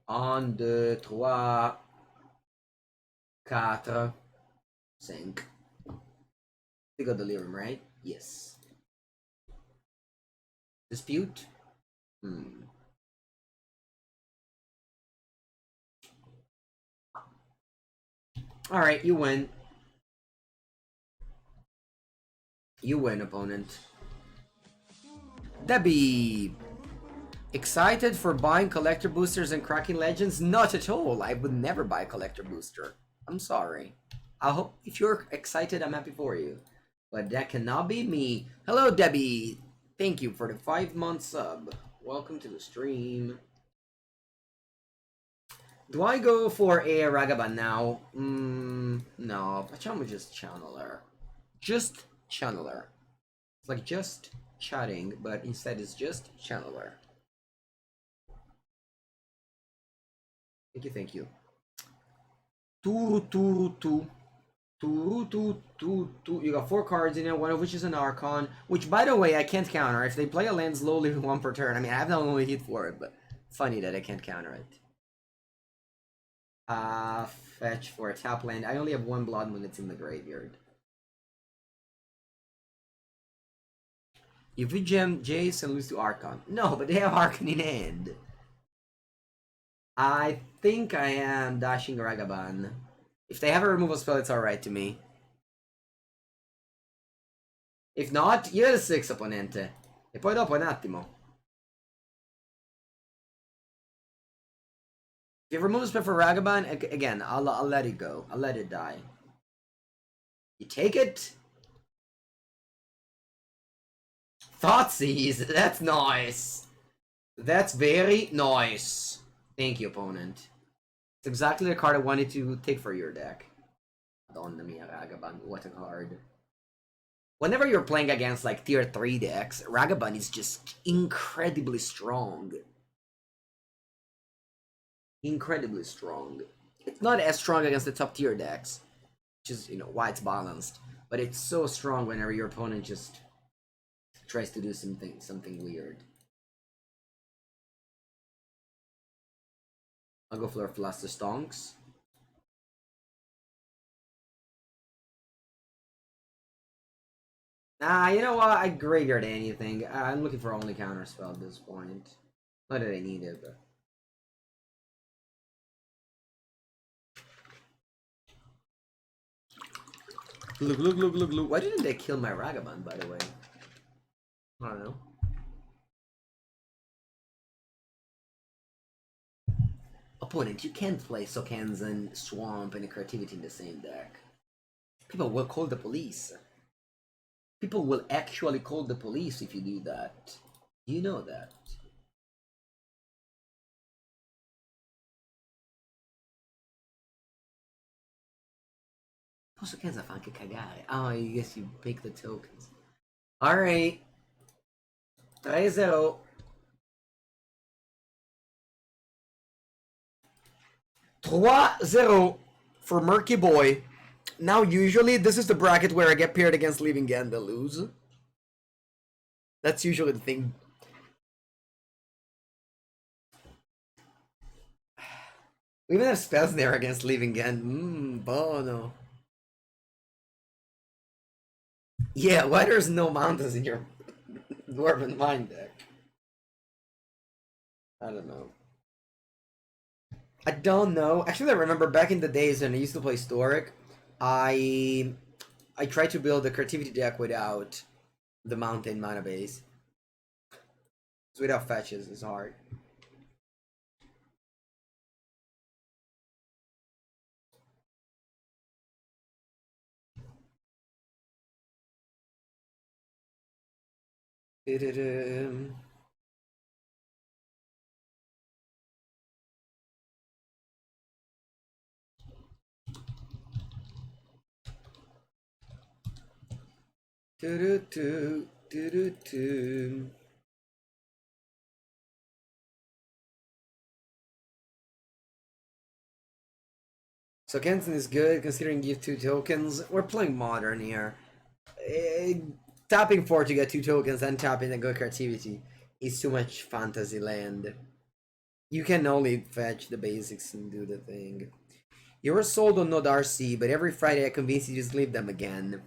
1, 2, 3, 4, 5. We got Delirium, right? Yes. Dispute? Alright, you win. You win, opponent. Debbie! Excited for buying collector boosters and cracking legends? Not at all. I would never buy a collector booster. I'm sorry. I hope if you're excited, I'm happy for you. But that cannot be me. Hello, Debbie. Thank you for the 5-month sub. Welcome to the stream. Do I go for a Ragavan now? No. Facciamo just Channeler. Just Channeler. It's like just chatting, but instead it's just Channeler. Thank you, thank you. Two. You got 4 cards in it, one of which is an Archon, which, by the way, I can't counter. If they play a land slowly 1 per turn, I mean, I have not only hit for it, but funny that I can't counter it. Fetch for a tap land. I only have 1 Blood Moon that's in the graveyard. If we gem Jace and lose to Archon. No, but they have Archon in hand. I think I am dashing Ragavan. If they have a removal spell, it's alright to me. If not, io il 6 opponente. E poi dopo un attimo. If you remove a spell for Ragavan, again, I'll let it go. I'll let it die. You take it. Thoughtseize, that's nice. That's very nice. Thank you, opponent. It's exactly the card I wanted to take for your deck. Donna mia, Ragavan, what a card. Whenever you're playing against like tier 3 decks, Ragavan is just incredibly strong. Incredibly strong. It's not as strong against the top tier decks, which is, you know, why it's balanced. But it's so strong whenever your opponent just tries to do something weird. I'll go for Flusterstorms. You know what? I graveyard anything. I'm looking for only Counterspell at this point. Not that I need it, but... Look. Why didn't they kill my Ragavan, by the way? I don't know. Opponent, you can't play Sokanzen, Swamp, and Creativity in the same deck. People will call the police. People will actually call the police if you do that. You know that. Sokanzen fa anche cagare. Oh, I guess you pick the tokens. Alright. 3-0. 3-0 for Murky Boy. Now, usually, this is the bracket where I get paired against Living End and lose. That's usually the thing. We even have Spell Snare against Living End. Bono. Yeah, why there's no mountains in your Dwarven Mind deck? I don't know. I don't know. Actually, I remember back in the days when I used to play Historic, I tried to build a creativity deck without the mountain mana base. So without fetches, it's hard. So Kenton is good considering give 2 tokens. We're playing modern here. Tapping 4 to get 2 tokens and tapping a good creativity is too much fantasy land. You can only fetch the basics and do the thing. You were sold on no DRC, but every Friday I convince you to just leave them again.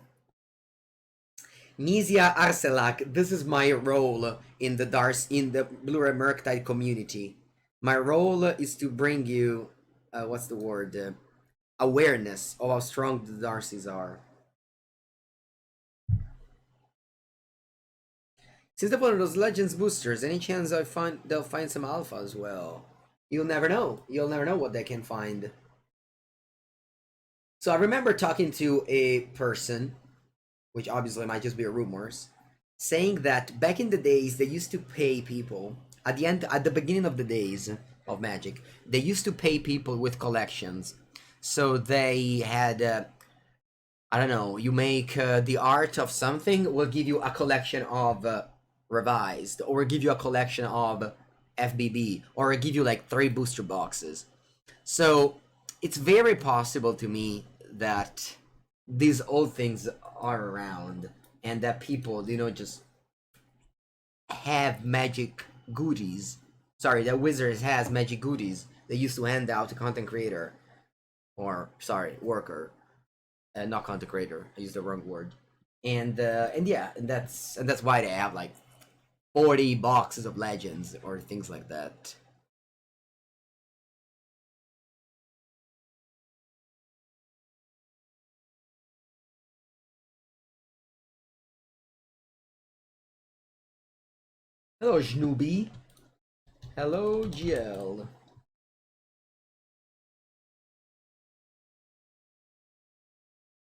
Nizia Arselak, this is my role in the UR Murktide community. My role is to bring you, what's the word? Awareness of how strong the Darcys are. Since they're one of those Legends boosters, any chance they'll find some alpha as well? You'll never know. You'll never know what they can find. So I remember talking to a person, which obviously might just be rumors, saying that back in the days they used to pay people at the beginning of the days of Magic. They used to pay people with collections. So they had, I don't know, you make the art of something, we'll give you a collection of Revised, or give you a collection of FBB, or give you like 3 booster boxes. So it's very possible to me that these old things are around, and that people, you know, just have magic goodies. Sorry, that Wizards has magic goodies they used to hand out to content creator. Or, sorry, worker. Not content creator. I used the wrong word. And yeah, and that's why they have like 40 boxes of legends or things like that. Hello, Snoopy. Hello, GL.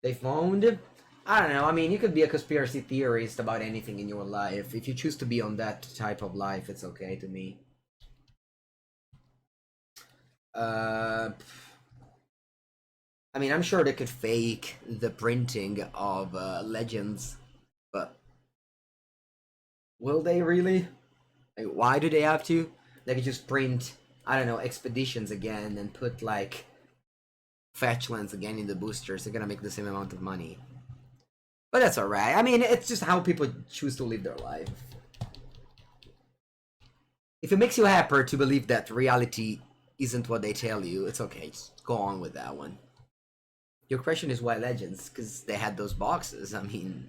They found I don't know. I mean, you could be a conspiracy theorist about anything in your life. If you choose to be on that type of life, it's okay to me. I mean, I'm sure they could fake the printing of legends, but will they really? Like, why do they have to? They could just print, I don't know, expeditions again and put like fetch lands again in the boosters. They're gonna make the same amount of money. But that's alright. I mean, it's just how people choose to live their life. If it makes you happier to believe that reality isn't what they tell you, it's okay. Just go on with that one. Your question is why legends? Because they had those boxes. I mean...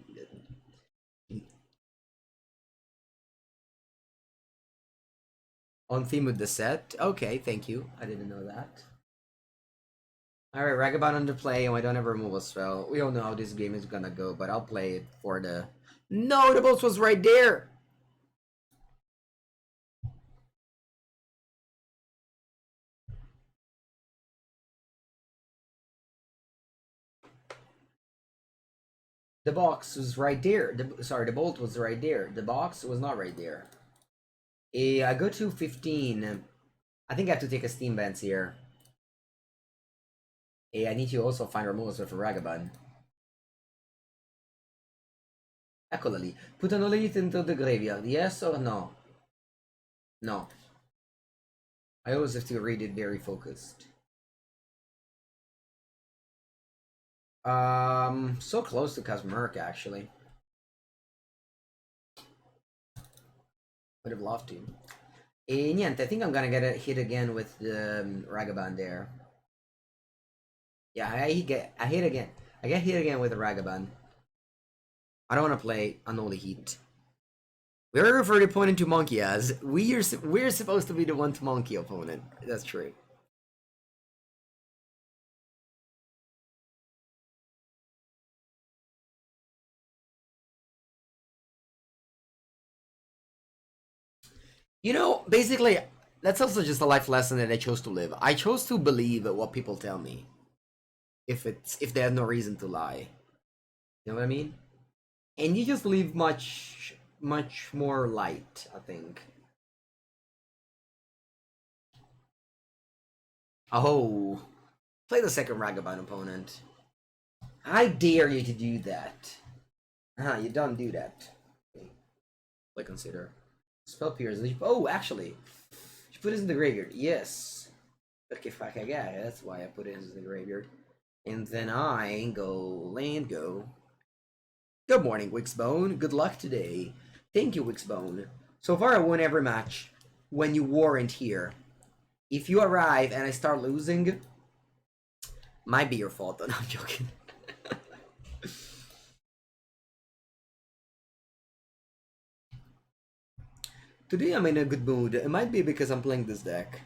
On theme with the set? Okay, thank you. I didn't know that. Alright, Ragavan under play, and I don't have a removal spell. We don't know how this game is gonna go, but I'll play it for the... No, the boss was right there! The box was right there. Sorry, the bolt was right there. The box was not right there. I go to 15. I think I have to take a Steam Bands here. I need to also find removals for Ragavan. Eccolo. Put Unholy Heat into the graveyard. Yes or no? No. I always have to read it very focused. So close to cast Murk, actually. Would have loved to. Niente, I think I'm gonna get a hit again with the Ragavan there. Yeah, I hit again. I get hit again with the Ragavan. I don't want to play Unholy Heat. We're referred to opponent to monkey as. We're supposed to be the one to monkey opponent. That's true. You know, basically, that's also just a life lesson that I chose to live. I chose to believe what people tell me. If they have no reason to lie. You know what I mean? And you just live much more light, I think. Oh. Play the second Ragavan opponent. I dare you to do that. You don't do that. Like consider. Spell Pierce. Oh, actually. You put this in the graveyard. Yes. Okay, fuck, I got it. That's why I put it in the graveyard. And then I go. Good morning, Wixbone. Good luck today. Thank you, Wixbone. So far, I won every match when you weren't here. If you arrive and I start losing, might be your fault. No, I'm joking. Today I'm in a good mood. It might be because I'm playing this deck.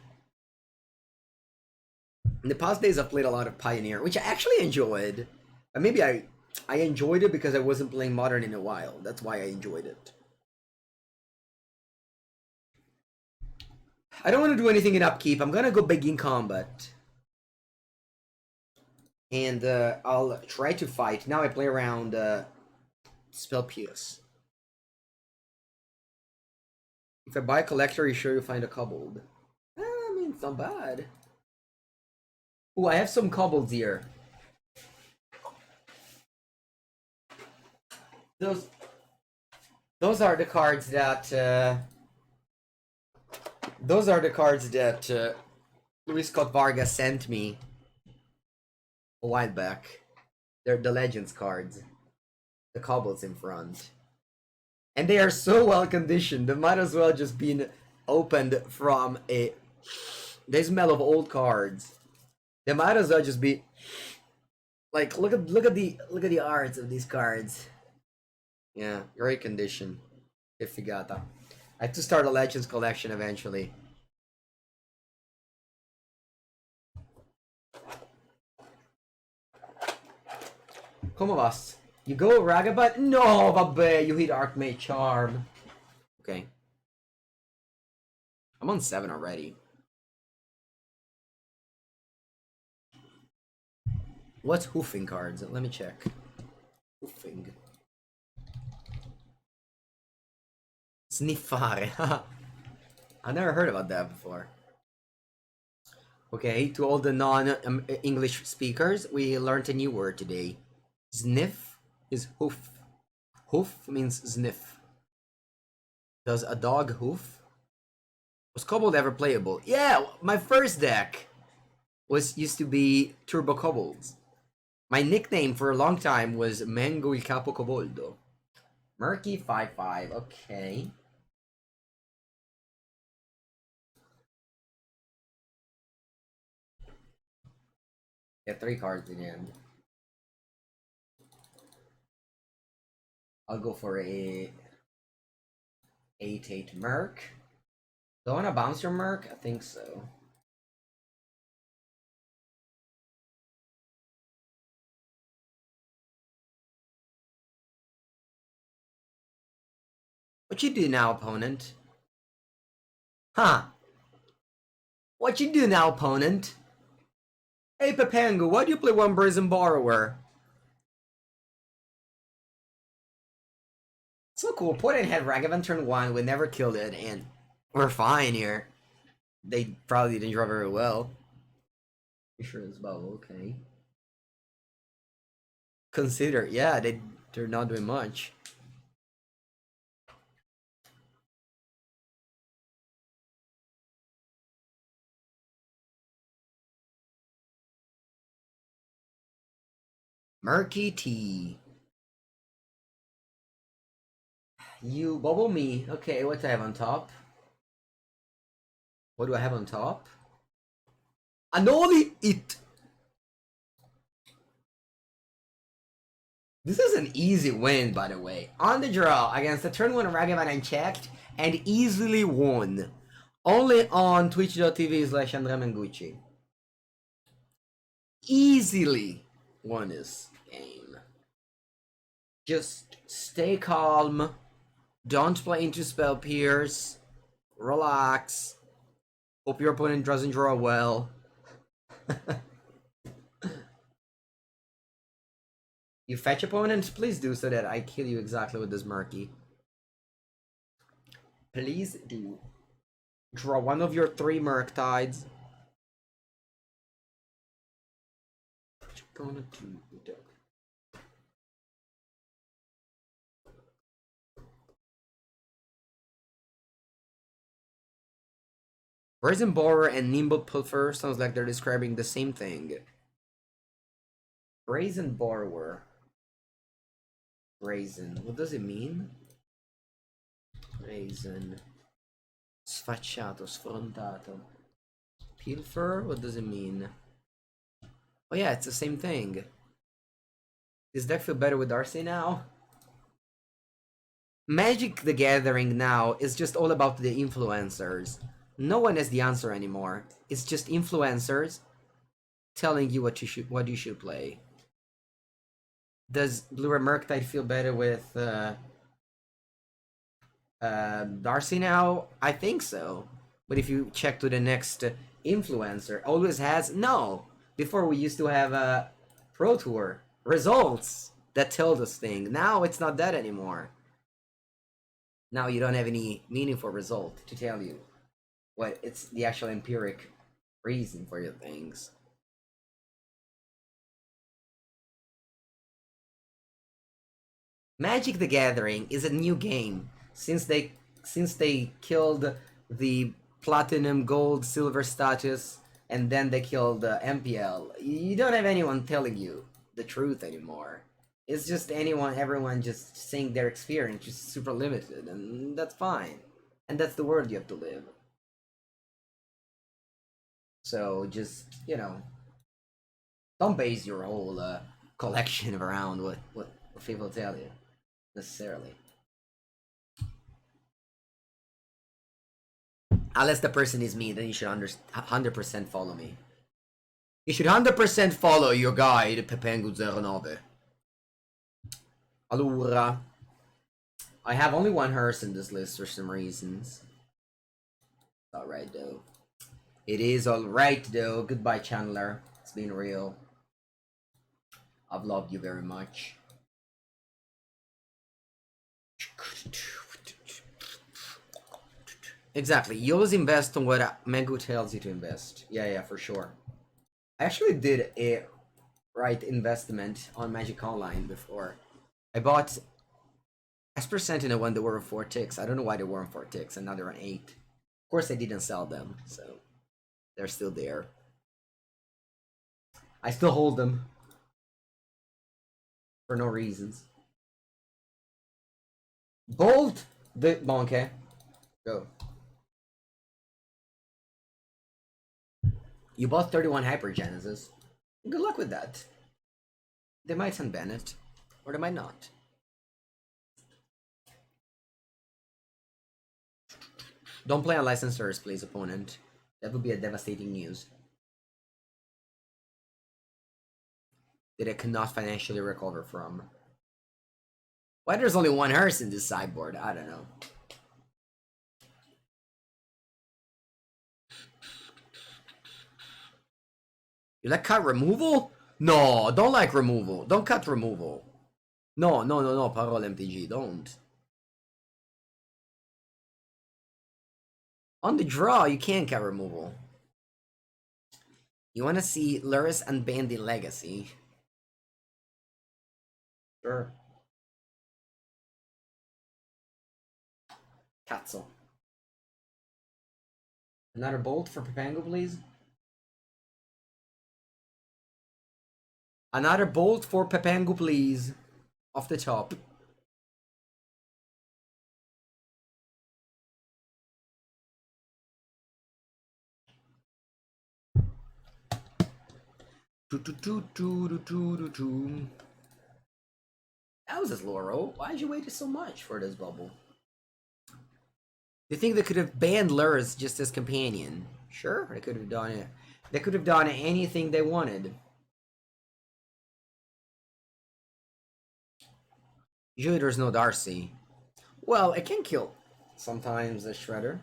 In the past days I've played a lot of Pioneer, which I actually enjoyed. Maybe I enjoyed it because I wasn't playing Modern in a while. That's why I enjoyed it. I don't want to do anything in upkeep. I'm gonna go big in combat. And I'll try to fight. Now I play around Spell Pierce. If I buy a collector, you sure you'll find a kobold? I mean, it's not bad. Ooh, I have some kobolds here. Those are the cards that Luis Scott Vargas sent me a while back. They're the Legends cards. The kobolds in front. And they are so well conditioned, they might as well just been opened from a... They smell of old cards. They might as well just be... Like, look at the arts of these cards. Yeah, great condition. If you got that. I have to start a Legends collection eventually. Come on, you go Ragavan? No, vabbè, you hit Archmage Charm. Okay. I'm on 7 already. What's hoofing cards? Let me check. Hoofing. Sniffare. I never heard about that before. Okay, to all the non-English speakers, we learned a new word today. Sniff is hoof. Hoof means sniff. Does a dog hoof? Was Kobold ever playable? Yeah, my first deck used to be Turbo Kobolds. My nickname for a long time was Mango il Capo Coboldo. Murky 5/5, okay. Get 3 cards in the end. I'll go for a 8/8 Merc. Do I want to bounce your Merc? I think so. What you do now, opponent? Huh? What you do now, opponent? Hey, Papangu, why do you play one Brazen Borrower? So cool. Opponent had Ragavan turn 1, we never killed it, and we're fine here. They probably didn't draw very well. Mishra is Bauble, okay. Consider, yeah, they're not doing much. Murky Tea. You bubble me. Okay, what do I have on top? What do I have on top? Unholy Heat. This is an easy win, by the way. On the draw against the turn 1 Ragavan unchecked and easily won. Only on twitch.tv/Andrea Mengucci. Easily won this game. Just stay calm. Don't play into spell pierce. Relax. Hope your opponent doesn't draw well. You fetch opponent? Please do so that I kill you exactly with this Murky. Please do. Draw one of your 3 Murktides. What you gonna do? Brazen Borrower and Nimble Pilferer sounds like they're describing the same thing. Brazen Borrower. Brazen. What does it mean? Brazen. Sfacciato, sfrontato. Pilferer? What does it mean? Oh yeah, it's the same thing. Does deck feel better with DRC now? Magic the Gathering now is just all about the influencers. No one has the answer anymore. It's just influencers telling you what you should play. Does UR Murktide feel better with Darcy now? I think so. But if you check to the next influencer, always has no. Before we used to have Pro Tour results that told us things. Now it's not that anymore. Now you don't have any meaningful result to tell you what it's the actual empiric reason for your things. Magic the Gathering is a new game since they killed the platinum, gold, silver status, and then they killed the MPL. You don't have anyone telling you the truth anymore. It's just everyone just saying their experience is super limited, and that's fine. And that's the world you have to live. So just, you know, don't base your whole collection around what people tell you, necessarily. Unless the person is me, then you should 100% follow me. You should 100% follow your guide, Pepengu09. Allora, I have only 1 hearse in this list for some reasons. Alright though. It is alright though. Goodbye, Chandler. It's been real. I've loved you very much. Exactly. You always invest on what Mengu tells you to invest. Yeah, for sure. I actually did a right investment on Magic Online before. I bought Esper Sentinel when they were 4 ticks. I don't know why they weren't 4 ticks, and now they're on 8. Of course, I didn't sell them, so they're still there. I still hold them for no reasons. Bolt the Monkey. Go. You bought 31 Hypergenesis. Good luck with that. They might unban it, or they might not. Don't play on licensors, please, opponent. That would be a devastating news. That I cannot financially recover from. Why there's only one hearse in this sideboard? I don't know. You like cut removal? No, don't like removal. Don't cut removal. No, parole MTG, don't. On the draw, you can't cut removal. You wanna see Luris and Bandy Legacy? Sure. Katzel. Another bolt for Papango, please. Another bolt for Papango, please. Off the top. That was his Loro. Why'd you wait so much for this bubble? You think they could have banned Luris just as companion? Sure, they could have done it. They could have done anything they wanted. Usually there's no DRC. Well, it can kill sometimes a Shredder.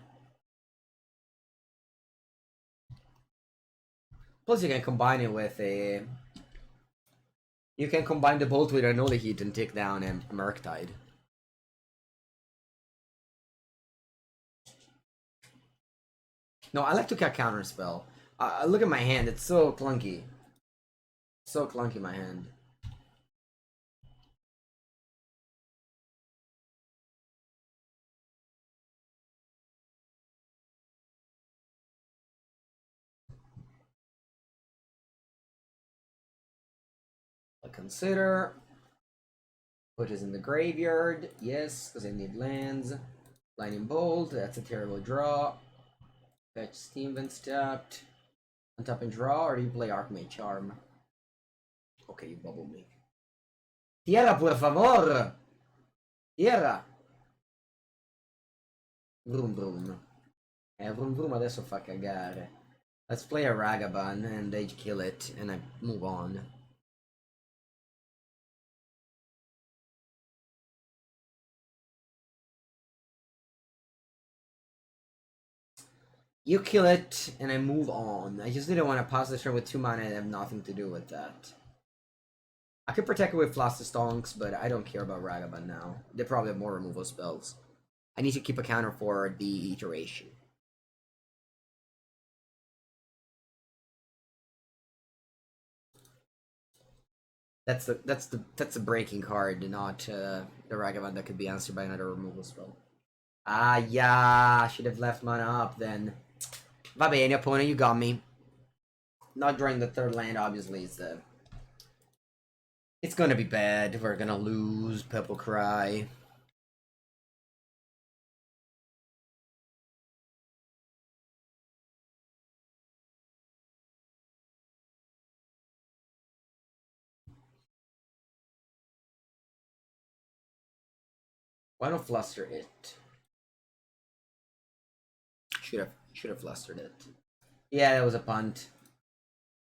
Plus you can combine it with a... You can combine the bolt with Unholy Heat and take down a Murktide. No, I like to cut Counterspell. Look at my hand, it's so clunky. So clunky, my hand. I'll consider. Put this in the graveyard. Yes, because I need lands. Lightning Bolt, that's a terrible draw. Fetch Steam Vents tapped. Untap and draw, or do you play Archmage Charm? Okay, you bubble me. Tierra, por favor! Tierra! Vroom vroom. Vroom vroom adesso fa cagare. Let's play a Ragavan and they kill it and I move on. You kill it and I move on. I just didn't want to pass the turn with 2 mana and have nothing to do with that. I could protect it with Flusterstorms, but I don't care about Ragavan now. They probably have more removal spells. I need to keep a counter for the iteration. That's the breaking card, not the Ragavan that could be answered by another removal spell. Ah, yeah, should have left mana up then. Va bene, opponent, you got me. Not drawing the 3rd land, obviously, is the... It's gonna be bad. We're gonna lose. People cry. Why don't fluster it? Should have flustered it. Yeah, that was a punt.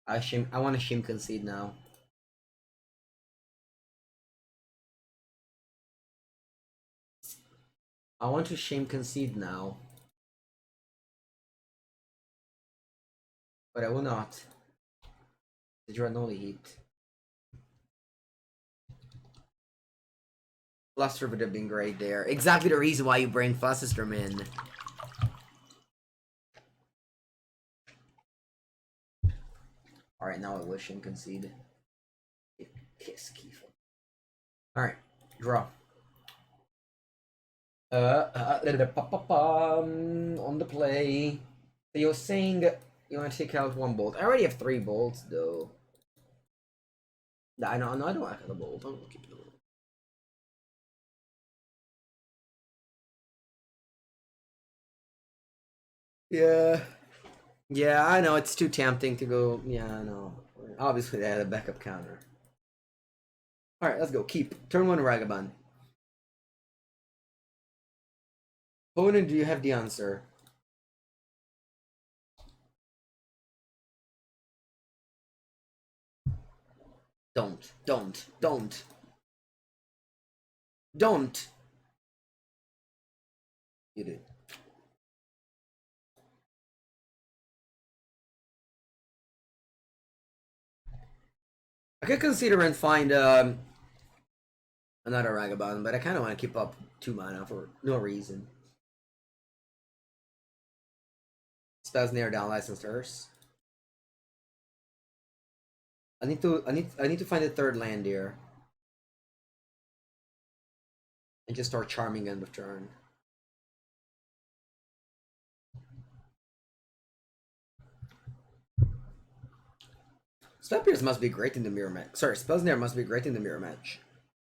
I want to shim concede now. I want to shame concede now. But I will not. The Unholy Heat. Fluster would have been great there. Exactly the reason why you bring Flusterstorm in. Alright, now I wish and concede. Kiss Kiefer. Alright, draw. On the play. So you're saying you want to take out one bolt. I already have 3 bolts though. No, I don't have a bolt. I'm gonna keep the bolt. Yeah. Yeah, I know it's too tempting to go. Yeah, I know. Obviously, they had a backup counter. Alright, let's go. Keep. Turn 1 Ragavan. Opponent, do you have the answer? Don't. You did. I could consider and find another Ragavan, but I kind of want to keep up 2 mana for no reason. Spell Snare down Licensed Hearse. I need to find a 3rd land here. And just start charming end of turn. Spell must be great in the mirror match. Sorry, Spell Snare must be great in the mirror match.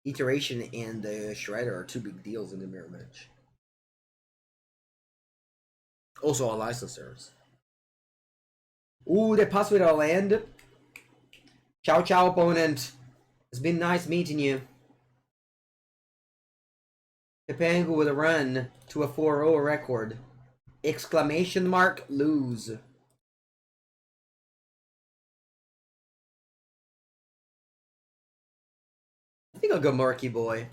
Iteration and Shredder are 2 big deals in the mirror match. Also all licensors. Ooh, they pass with our land. Ciao, ciao, opponent. It's been nice meeting you. Tepengu with a run to a 4-0 record. Exclamation mark, lose. I think I'll go Murky Boy.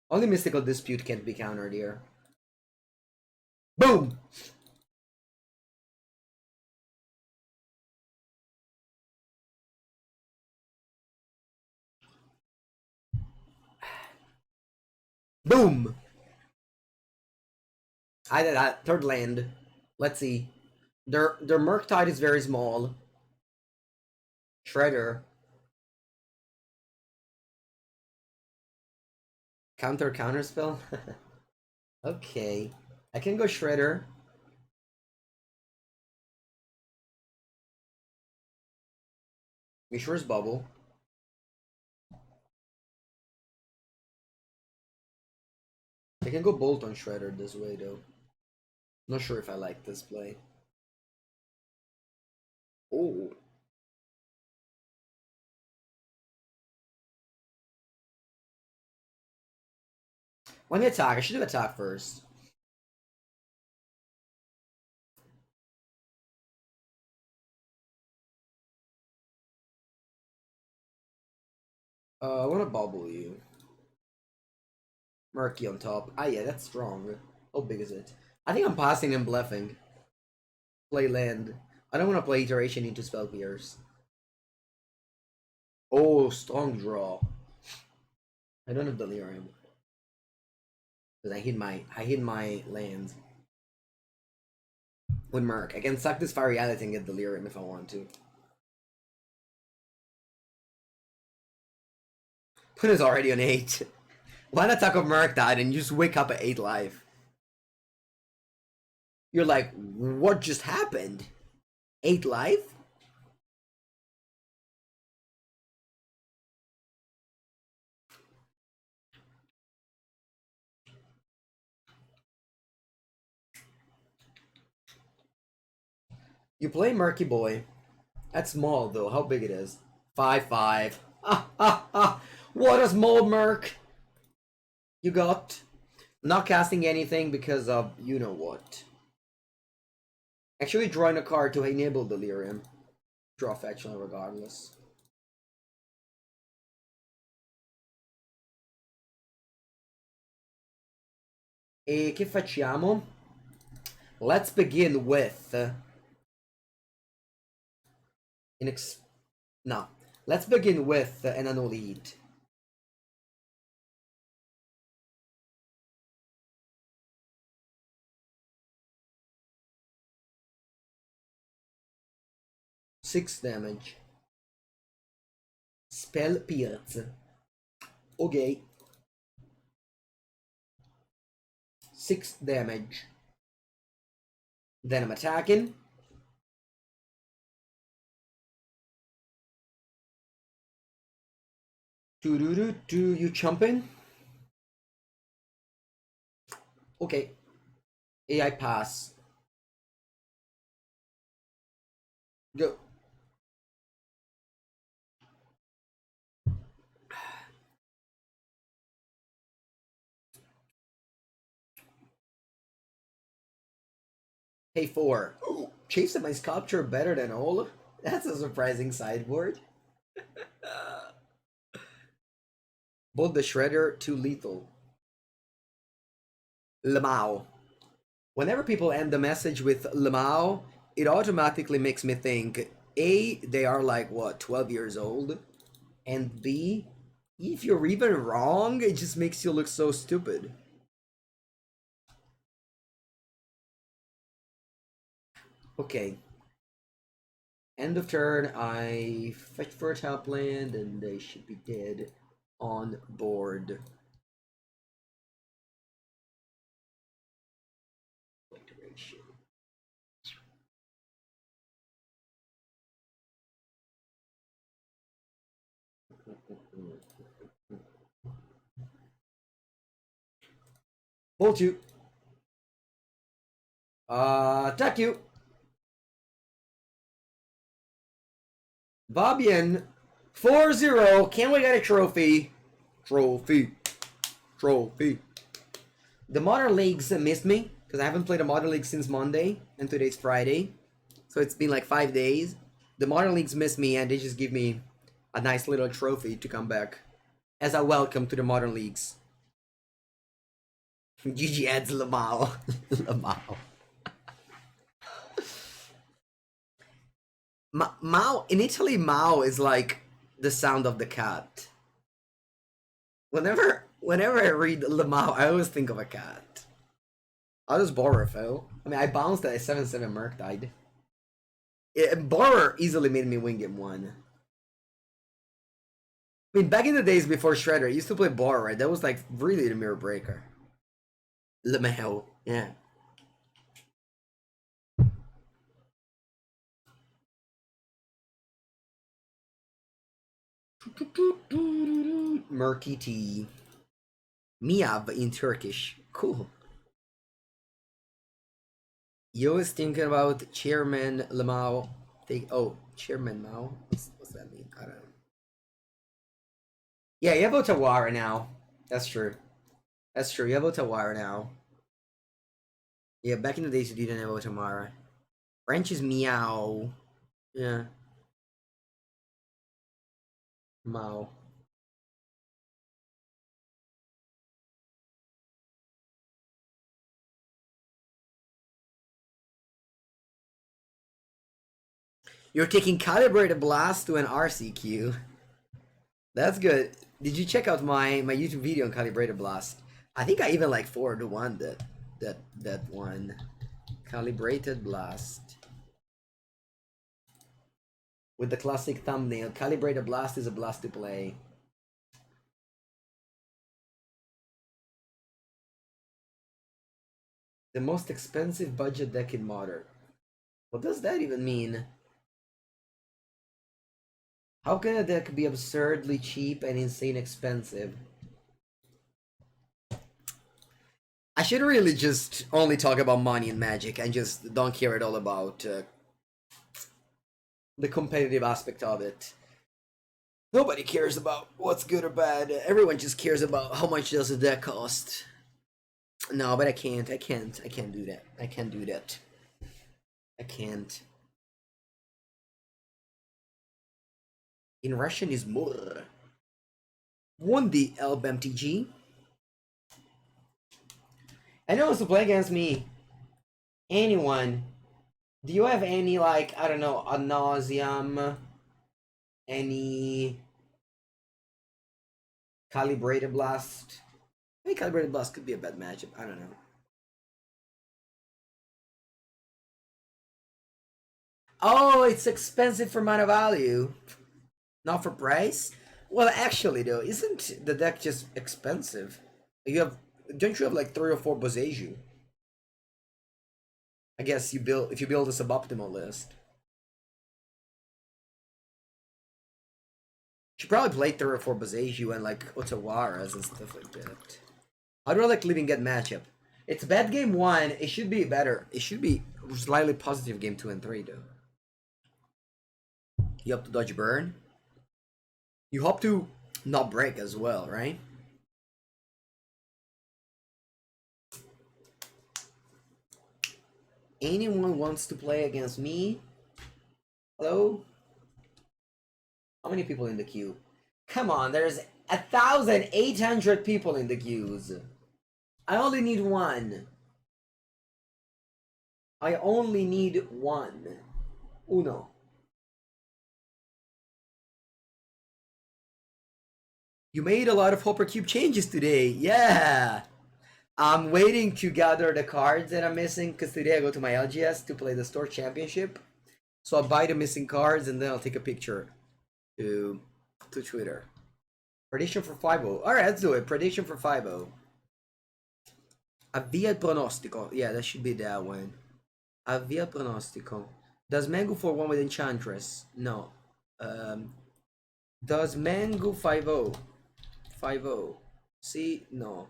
Only Mystical Dispute can't be countered here. Boom! Boom! I did that. 3rd land. Let's see. Their Murktide is very small. Shredder. Counterspell? Okay. I can go Shredder. Mishra's Bauble. I can go Bolt on Shredder this way though. Not sure if I like this play. Oh. When you attack, I should have attacked first. I want to Bauble you. Murky on top. Ah, yeah, that's strong. How big is it? I think I'm passing and bluffing. Play land. I don't want to play Iteration into Spell Pierce. Oh, strong draw. I don't have Delirium. Because I hit my land. With Murk. I can suck this Fiery Islet and get Delirium if I want to. Put is already on 8. One attack of Murktide and you just wake up at 8 life. You're like, what just happened? 8 life? You play Murky Boy. That's small though. How big it is? 5/5. What a small Murk you got. Not casting anything because of you know what. Actually drawing a card to enable Delirium. Draw faction regardless. E che facciamo? Let's begin with No. Let's begin with an Unholy Heat. Six damage. Spell Pierce. Okay. 6 damage. Then I'm attacking. You jumping? Okay. AI pass. Go. Hey, 4. Ooh, chasing my Sculptor better than all? That's a surprising sideboard. Both the Shredder, too lethal. Lamau. Whenever people end the message with Lamau, it automatically makes me think, A, they are like, what, 12 years old? And B, if you're even wrong, it just makes you look so stupid. Okay. End of turn, I fetch for a top land, and they should be dead on board. Iteration. Bolt you. Attack you. Bobian, 4-0. Can we get a trophy? Trophy. The Modern Leagues missed me because I haven't played a Modern League since Monday, and today's Friday, so it's been like 5 days. The Modern Leagues missed me, and they just give me a nice little trophy to come back as a welcome to the Modern Leagues. GG adds Lamau. Lamau. Mao in Italy, Mao is like the sound of the cat. Whenever I read Lamau, I always think of a cat. I'll just Borrower fail. I mean, I bounced at a 7-7 Murktide. Borrower easily made me win game 1. I mean, back in the days before Shredder, I used to play Borrower, right? That was like really the mirror breaker. Lamau, yeah. Murky tea. Miav in Turkish. Cool. You was thinking about Chairman Lamau. Chairman Mao? What's that mean? I don't know. Yeah, you have Otawara now. That's true. That's true. You have Otawara now. Yeah, back in the days you didn't have Otawara. French is meow. Yeah. Mao. You're taking Calibrated Blast to an RCQ. That's good. Did you check out my YouTube video on Calibrated Blast? I think I even like forward to one that one. Calibrated Blast. With the classic thumbnail, Calibrated Blast is a blast to play. The most expensive budget deck in Modern. What does that even mean? How can a deck be absurdly cheap and insane expensive? I should really just only talk about money and Magic and just don't care at all about the competitive aspect of it. Nobody cares about what's good or bad. Everyone just cares about how much does a deck cost. No, but I can't do that. I can't do that. I can't. In Russian is Mur. Won the Elb MTG. Anyone wants to play against me? Anyone? Do you have any, like, I don't know, ad nauseam Any Calibrated Blast? Maybe Calibrated Blast could be a bad matchup. I don't know. Oh, it's expensive for mana value, not for price. Well, actually, though, isn't the deck just expensive? You have, don't you have like 3 or 4 Boseiju? I guess you build if you build a suboptimal list. Should probably play 3 or 4 Boseiju and like Otawaras and stuff like that. How do I like Living Get matchup? It's bad game 1. It should be better. It should be slightly positive game 2 and 3 though. You have to dodge burn. You hope to not break as well, right? Anyone wants to play against me? Hello? How many people in the queue? Come on, there's 1,800 people in the queues. I only need 1. I only need 1. Uno. You made a lot of Hypercube changes today. Yeah. I'm waiting to gather the cards that I'm missing because today I go to my LGS to play the store championship. So I'll buy the missing cards and then I'll take a picture to Twitter. Prediction for 5-0. Alright, let's do it. Prediction for 5-0. Avvia pronostico. Yeah, that should be that one. Avvia pronostico. Does Mango for 1 with Enchantress? No. Does Mango 5-0? 5-0. See? No.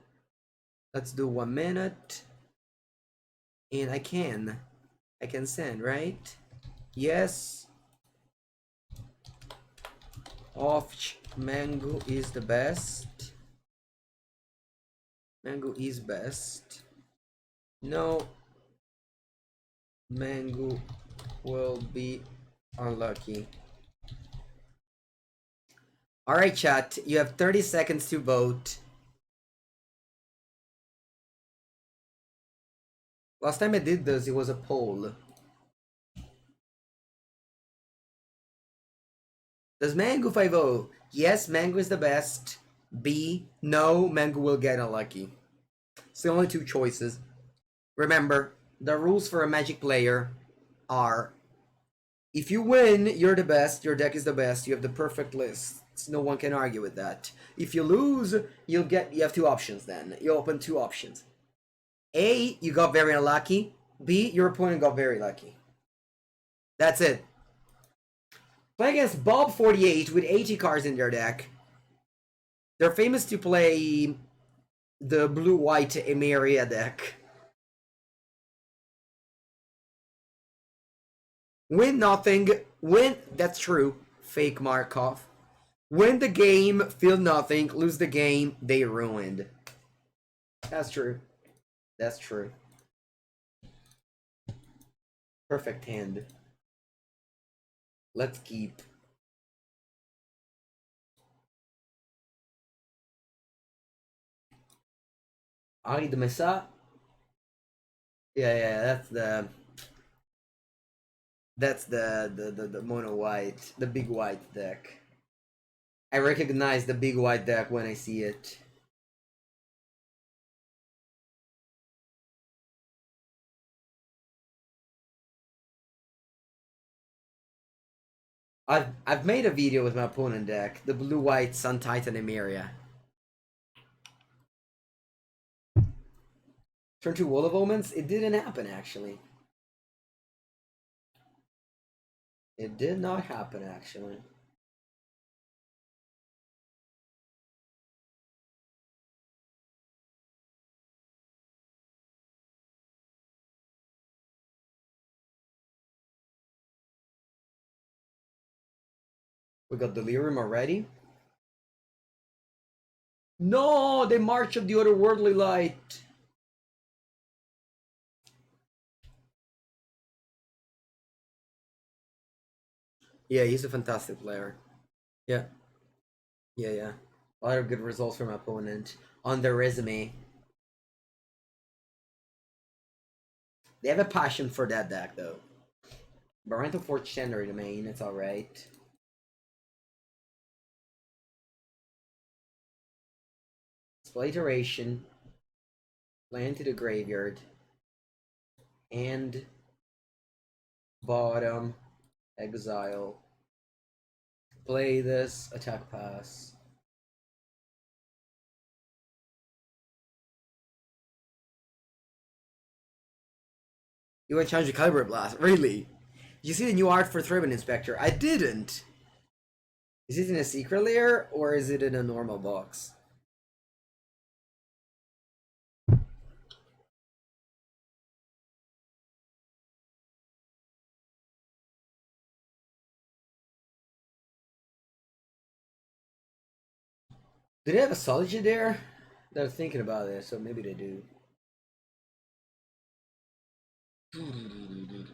Let's do 1 minute. And I can send, right? Yes. Off Mango is the best. Mango is best. No. Mango will be unlucky. Alright, chat. You have 30 seconds to vote. Last time I did this, it was a poll. Does Mango 5-0? Yes, Mango is the best. B, no, Mango will get unlucky. It's the only 2 choices. Remember, the rules for a Magic player are: if you win, you're the best, your deck is the best, you have the perfect list. No one can argue with that. If you lose, you have 2 options then. You open 2 options. A, you got very unlucky. B, your opponent got very lucky. That's it. Play against Bob48 with 80 cards in their deck. They're famous to play the blue-white Emeria deck. Win nothing. Win, that's true. Fake Markov. Win the game, feel nothing. Lose the game, they ruined. That's true. That's true. Perfect hand. Let's keep. Ari de Mesa. Yeah, that's the mono white, the big white deck. I recognize the big white deck when I see it. I've made a video with my opponent deck, the blue white Sun Titan Emeria. Turn 2 Wall of Omens? It didn't happen actually. It did not happen actually. We got Delirium already? No! The March of the Otherworldly Light! Yeah, he's a fantastic player. Yeah. Yeah. A lot of good results from my opponent on their resume. They have a passion for that deck, though. Barento Forge Chandler in the main, it's alright. Spell Iteration, land to the graveyard, and bottom, exile, play this, attack pass. You want to challenge the Caliber Blast? Really? Did you see the new art for Thriven Inspector? I didn't! Is it in a secret layer, or is it in a normal box? Do they have a Solitude there? They're thinking about it, so maybe they do. I'm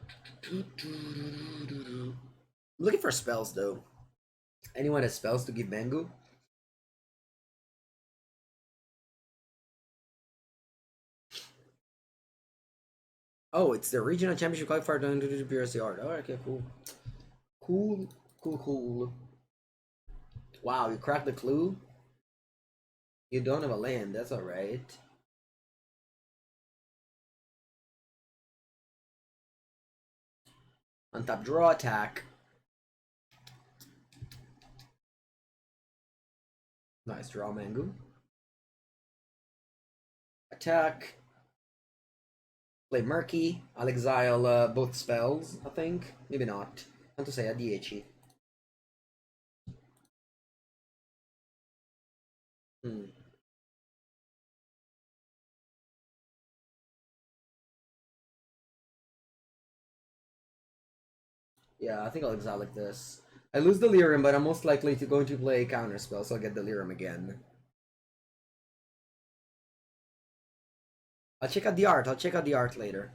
looking for spells though. Anyone has spells to give Mengu? Oh, it's the regional championship qualifier done to the DRC art. Oh, okay, cool. Cool. Wow, you cracked the clue? You don't have a land, that's alright. Untap draw attack. Nice draw, Mengu. Attack. Play Murky. I'll exile both spells, I think. Maybe not. Quanto sei? A 10. Yeah, I think I'll exile like this. I lose Delirium, but I'm most likely going to play Counterspell, so I'll get Delirium again. I'll check out the art. I'll check out the art later.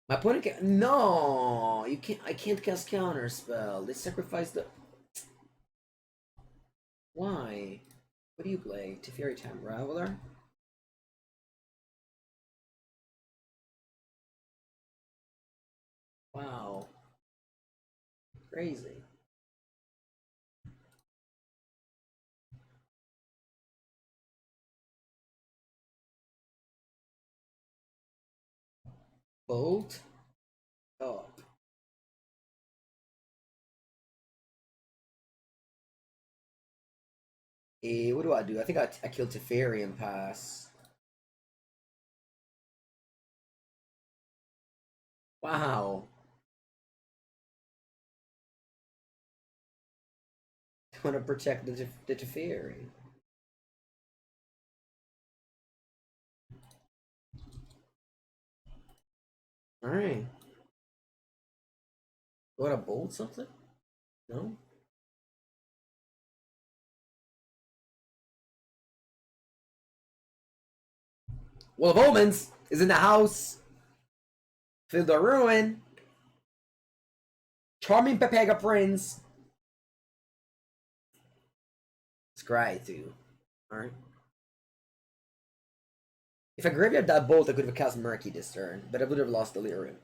My opponent can no, you can't. I can't cast Counterspell. They sacrificed the. Why? What do you play? Teferi Raveler? Wow. Crazy. Bolt up. What do I do? I think I killed Teferi and pass. Wow. I want to protect the Teferi. Alright. You want to bolt something? No? Well of Omens is in the house. Fill the ruin. Charming Pepega Prince. Scry too. Alright. If I graveyard that bolt, I could have cast Murky this turn, but I would have lost Delirium.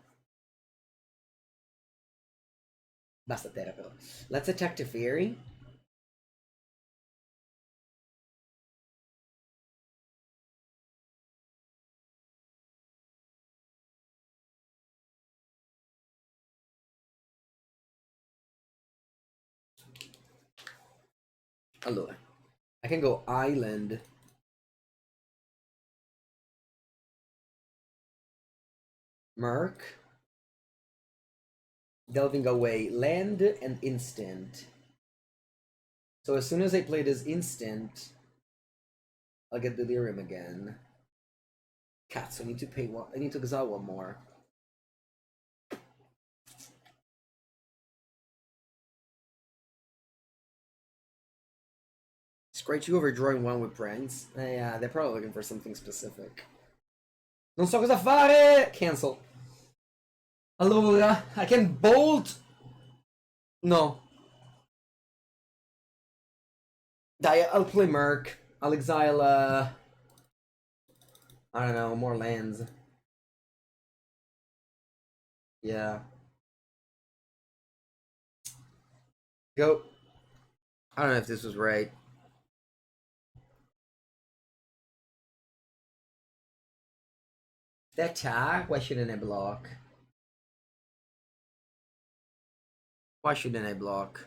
Basta Terapel. Let's attack Teferi. Allora, I can go Island. Murk. Delving away. Land and instant. So as soon as I play this instant, I'll get Delirium again. Cats, I need to pay one. I need to exile one more. It's great you overdrawing one with Pranks. Yeah, they're probably looking for something specific. Non so cosa fare! Cancel. Allora, I can bolt. No. Dai, I'll play Merc. I'll exile, I don't know, more lands. Yeah. Go. I don't know if this was right. That attack? Why shouldn't I block? Why shouldn't I block?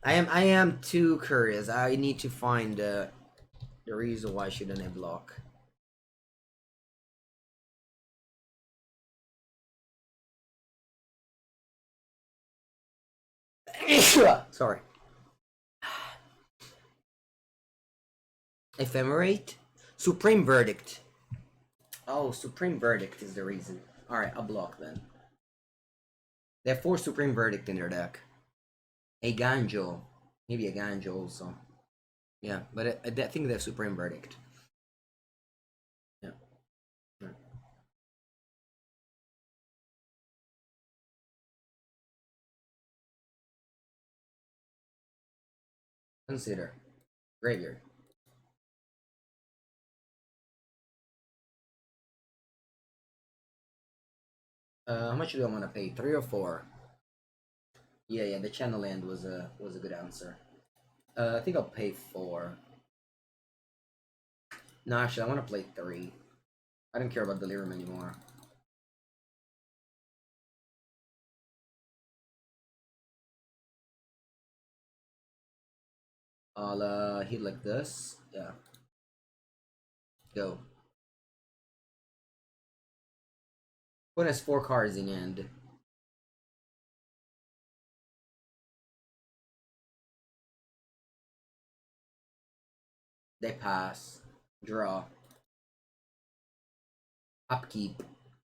I am too curious. I need to find the reason why shouldn't I block. Sorry. Ephemerate? Supreme Verdict. Oh, Supreme Verdict is the reason. Alright, I'll block then. They have 4 Supreme Verdict in their deck. A Ganjo. Maybe a Ganjo also. Yeah, but I think they have Supreme Verdict. Yeah. Right. Consider. Graveyard. How much do I want to pay? 3 or 4? Yeah, the channel land was a good answer. I think I'll pay 4. No, actually, I want to play 3. I don't care about Delirium anymore. I'll hit like this. Yeah. Go. One has 4 cards in hand. They pass. Draw. Upkeep.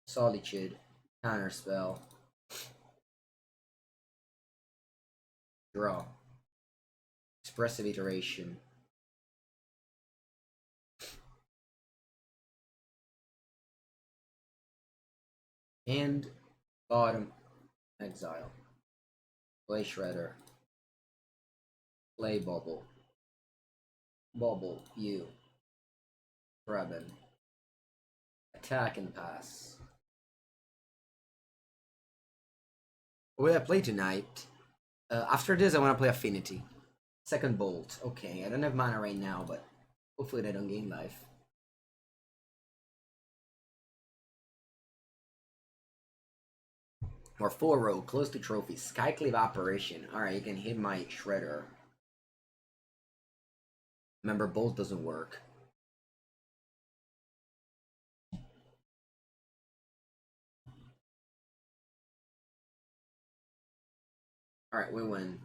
Solitude. Counterspell. Draw. Expressive Iteration. And bottom. Exile. Play Shredder. Play Bauble. Bauble. You. Ragavan. Attack and pass. What will I play tonight? After this, I want to play Affinity. Second Bolt. Okay, I don't have mana right now, but hopefully I don't gain life. Or 4 row, close to trophy. Skyclave Apparition. Alright, you can hit my Shredder. Remember, Bolt doesn't work. Alright, we win.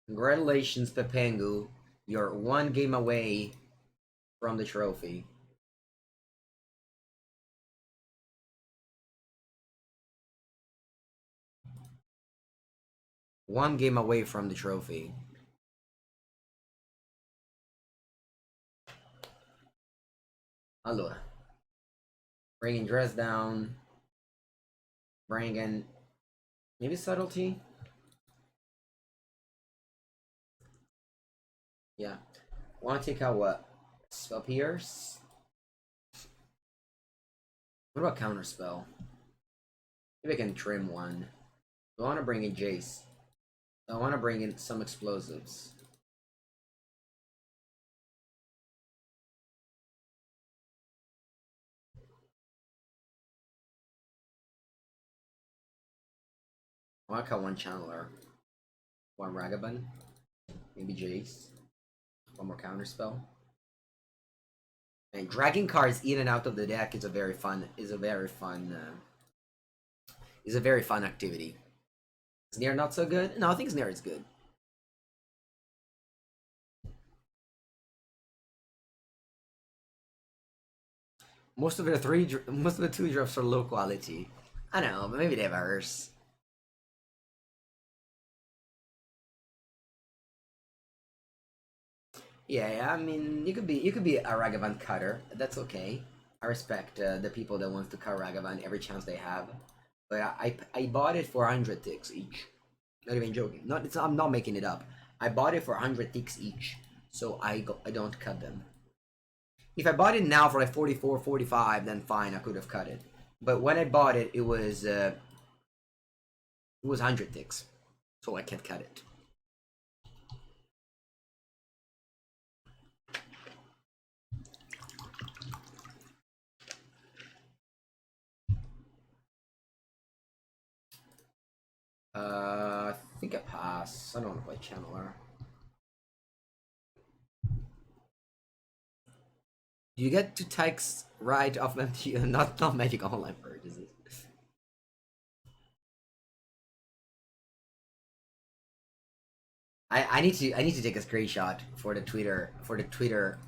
Congratulations, Pepengu. You're 1 game away from the trophy. One game away from the trophy. Allora. Bringing Dress down. Bringing... maybe Subtlety? Yeah. Want to take out what? Spell Pierce? What about Counterspell? Maybe I can trim one. I want to bring in Jace. I want to bring in some explosives. I want to cut 1 Channeler. 1 Ragavan. Maybe Jace. 1 more Counterspell. And dragging cards in and out of the deck is a very fun activity. Snare not so good? No, I think Snare is good. Most of the 2 drops are low quality. I don't know, but maybe they have errors. Yeah, I mean, you could be a Ragavan cutter. That's okay. I respect the people that want to cut Ragavan every chance they have. But I bought it for 100 ticks each. Not even joking. I'm not making it up. I bought it for 100 ticks each, so I don't cut them. If I bought it now for like 44, 45, then fine, I could have cut it. But when I bought it, it was 100 ticks, so I can't cut it. I think I pass. I don't want to play Channeler. You get 2 ticks right off MTGO, not Magic Online purchases. I need to take a screenshot for the Twitter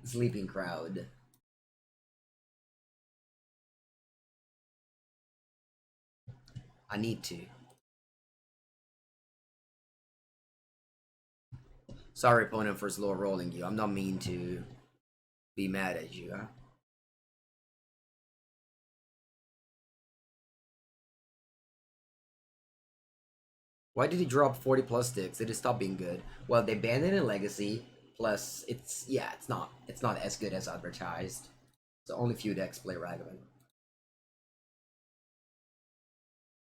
sleeping crowd. I need to. Sorry, opponent, for slow rolling you. I'm not mean to be mad at you, huh? Why did he drop 40 plus sticks? Did it stop being good? Well, they banned it in Legacy. Plus, it's not as good as advertised. So only few decks play Ragavan.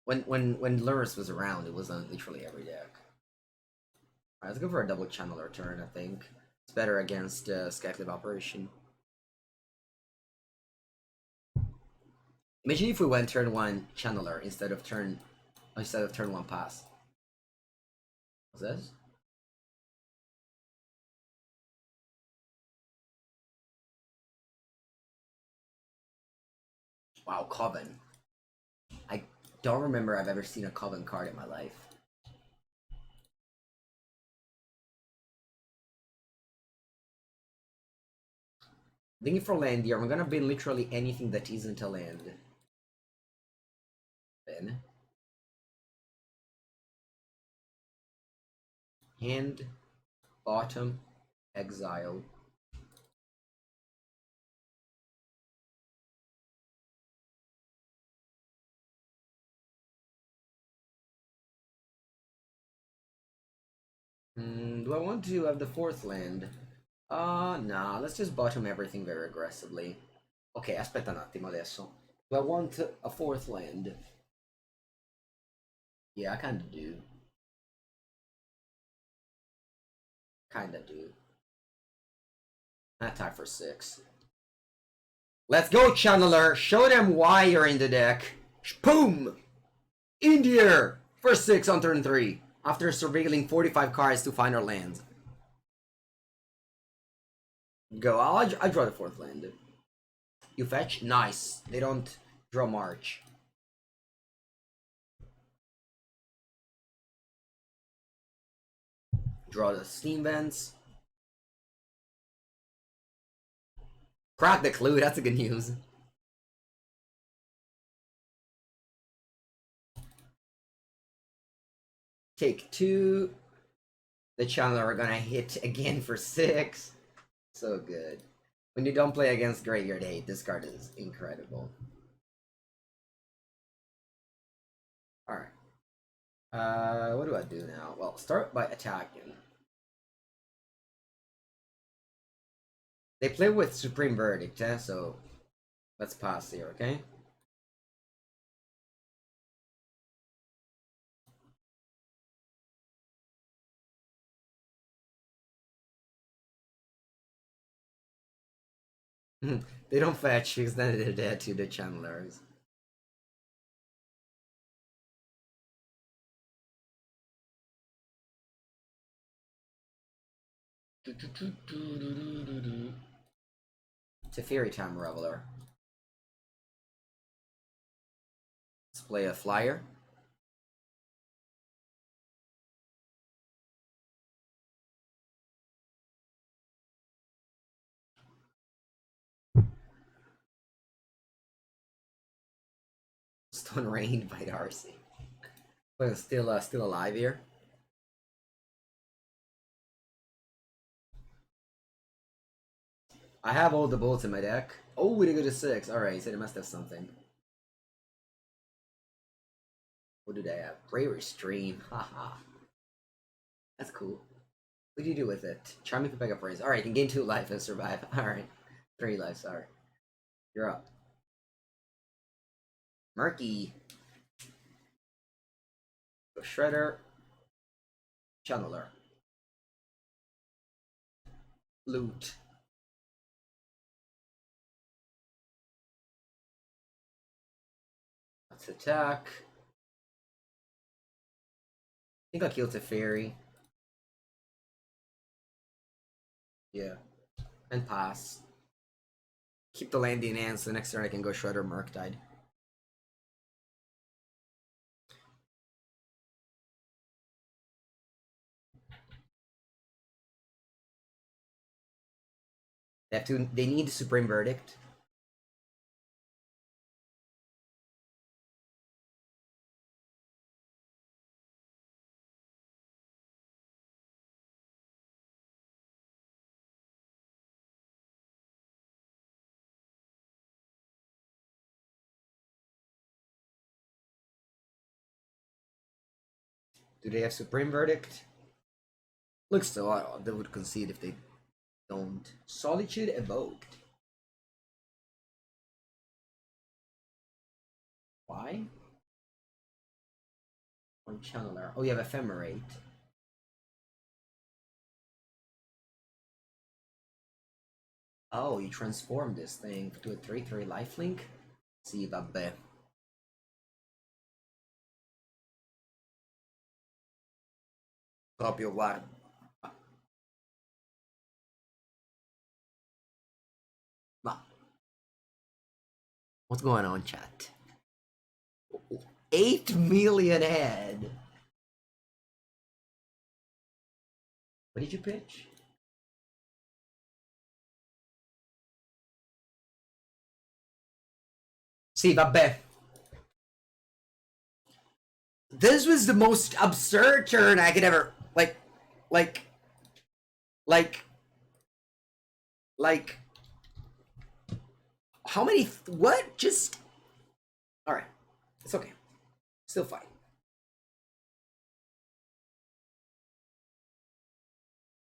When Lurrus was around, it was on literally every deck. Alright, let's go for a double Channeler turn, I think. It's better against Speculative Operation. Imagine if we went turn 1 Channeler instead of turn 1 pass. What's this? Wow, Coven. I don't remember I've ever seen a Coven card in my life. Thinking for land here, I'm gonna bin literally anything that isn't a land. Bin. Hand. Bottom. Exile. Do I want to have the 4th land? Nah, let's just bottom everything very aggressively. Ok, aspetta un attimo adesso. Do I want a 4th land? Yeah, I kinda do. Kinda do. Attack for 6. Let's go, Channeler! Show them why you're in the deck! Boom! In the air! For 6 on turn 3. After surveilling 45 cards to find our lands. Go, I draw the 4th land. You fetch? Nice. They don't draw March. Draw the Steam Vents. Crack the clue, that's a good news. Take 2. The Channeler are gonna hit again for 6. So good. When you don't play against Graveyard Hate, this card is incredible. Alright. What do I do now? Well, start by attacking. They play with Supreme Verdict, so let's pass here, okay? They don't fetch because then they're dead to the Channelers. Teferi Time Reveler. Let's play a flyer. Stone Rain by DRC. But still alive here. I have all the bolts in my deck. Oh, we did go to 6. Alright, so they must have something. What do they have? Bravery Stream. Haha. That's cool. What do you do with it? Charming to pick up phrase. Alright, you can gain 2 life and survive. Alright. 3 life, sorry. You're up. Murky. Go Shredder. Channeler. Loot. Let's attack. I think I'll kill Teferi. Yeah. And pass. Keep the land in hand so next turn I can go Shredder Murktide. They need Supreme Verdict. Do they have Supreme Verdict? Looks so odd. They would concede if they don't. Solitude Evoked. Why? On Channeler. Oh, you have Ephemerate. Oh, you transform this thing to a 3/3 lifelink? Sì, vabbè. Proprio, guarda. Ma what's going on, chat? 8 million head. What did you pitch? Sì, vabbè. This was the most absurd turn I could ever like how many what? Just alright. It's okay. Still fine.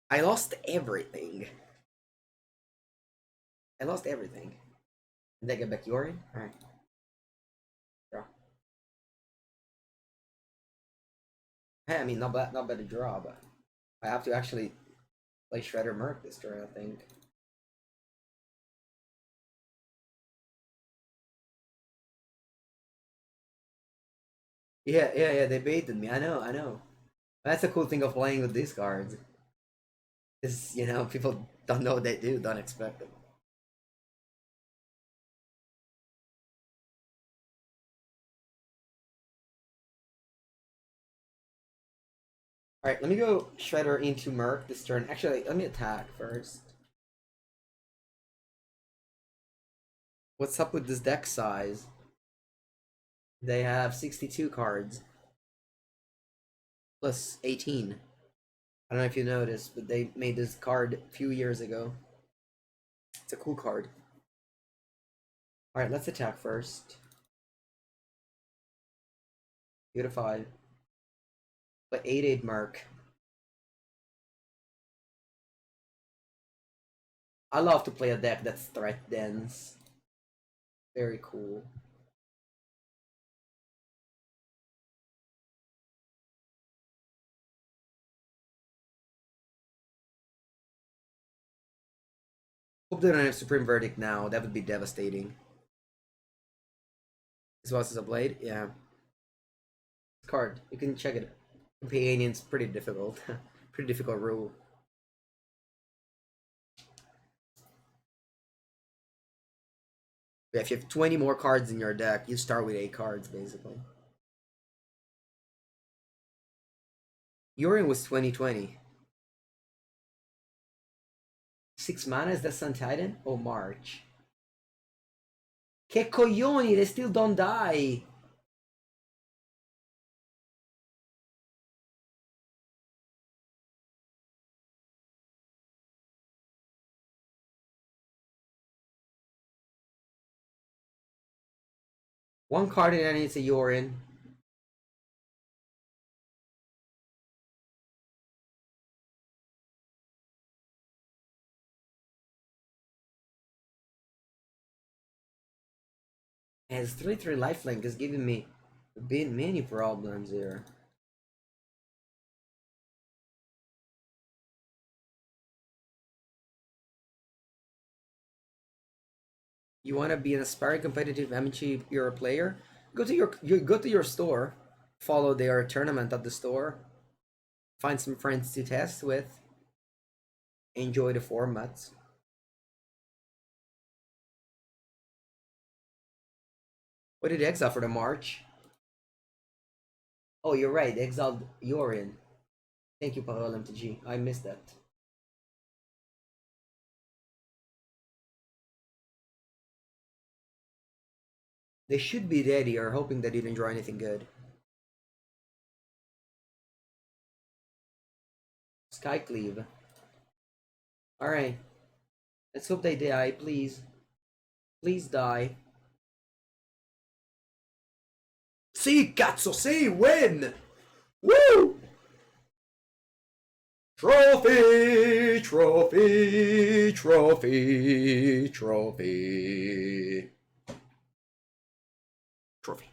I lost everything. I lost everything. Did I get back Yorin? Alright. Draw. Hey, I mean not bad to draw, but I have to actually play Shredder Merc this turn, I think. Yeah, they baited me. I know. That's the cool thing of playing with these cards. Is, you know, people don't know what they do, don't expect it. Alright, let me go Shredder into Merc this turn. Actually, let me attack first. What's up with this deck size? They have 62 cards. Plus 18. I don't know if you noticed, but they made this card a few years ago. It's a cool card. Alright, let's attack first. Beautify. But 8/8 Merc. I love to play a deck that's threat dense. Very cool. Hope they don't have Supreme Verdict now. That would be devastating. This was a blade? Yeah. This card. You can check it. Companion's pretty difficult. Pretty difficult rule. Yeah, if you have 20 more cards in your deck, you start with 8 cards, basically. Yorin was 2020. 6 mana, is that Sun Titan? Oh, March. Che coglioni, they still don't die! One card and it's a Yorin. And his 3/3 lifelink is giving me many problems here. You want to be an aspiring competitive MTGO player? Go to your store, follow their tournament at the store, find some friends to test with, enjoy the formats. What did they exile for the March? Oh, you're right. They exiled Yorin. Thank you, Pavel MTG. I missed that. They should be ready or hoping they didn't draw anything good. Skycleave. Alright. Let's hope they die, please. Please die. See, cazzo, see, win! Woo! Trophy, trophy, trophy, trophy. Trophy.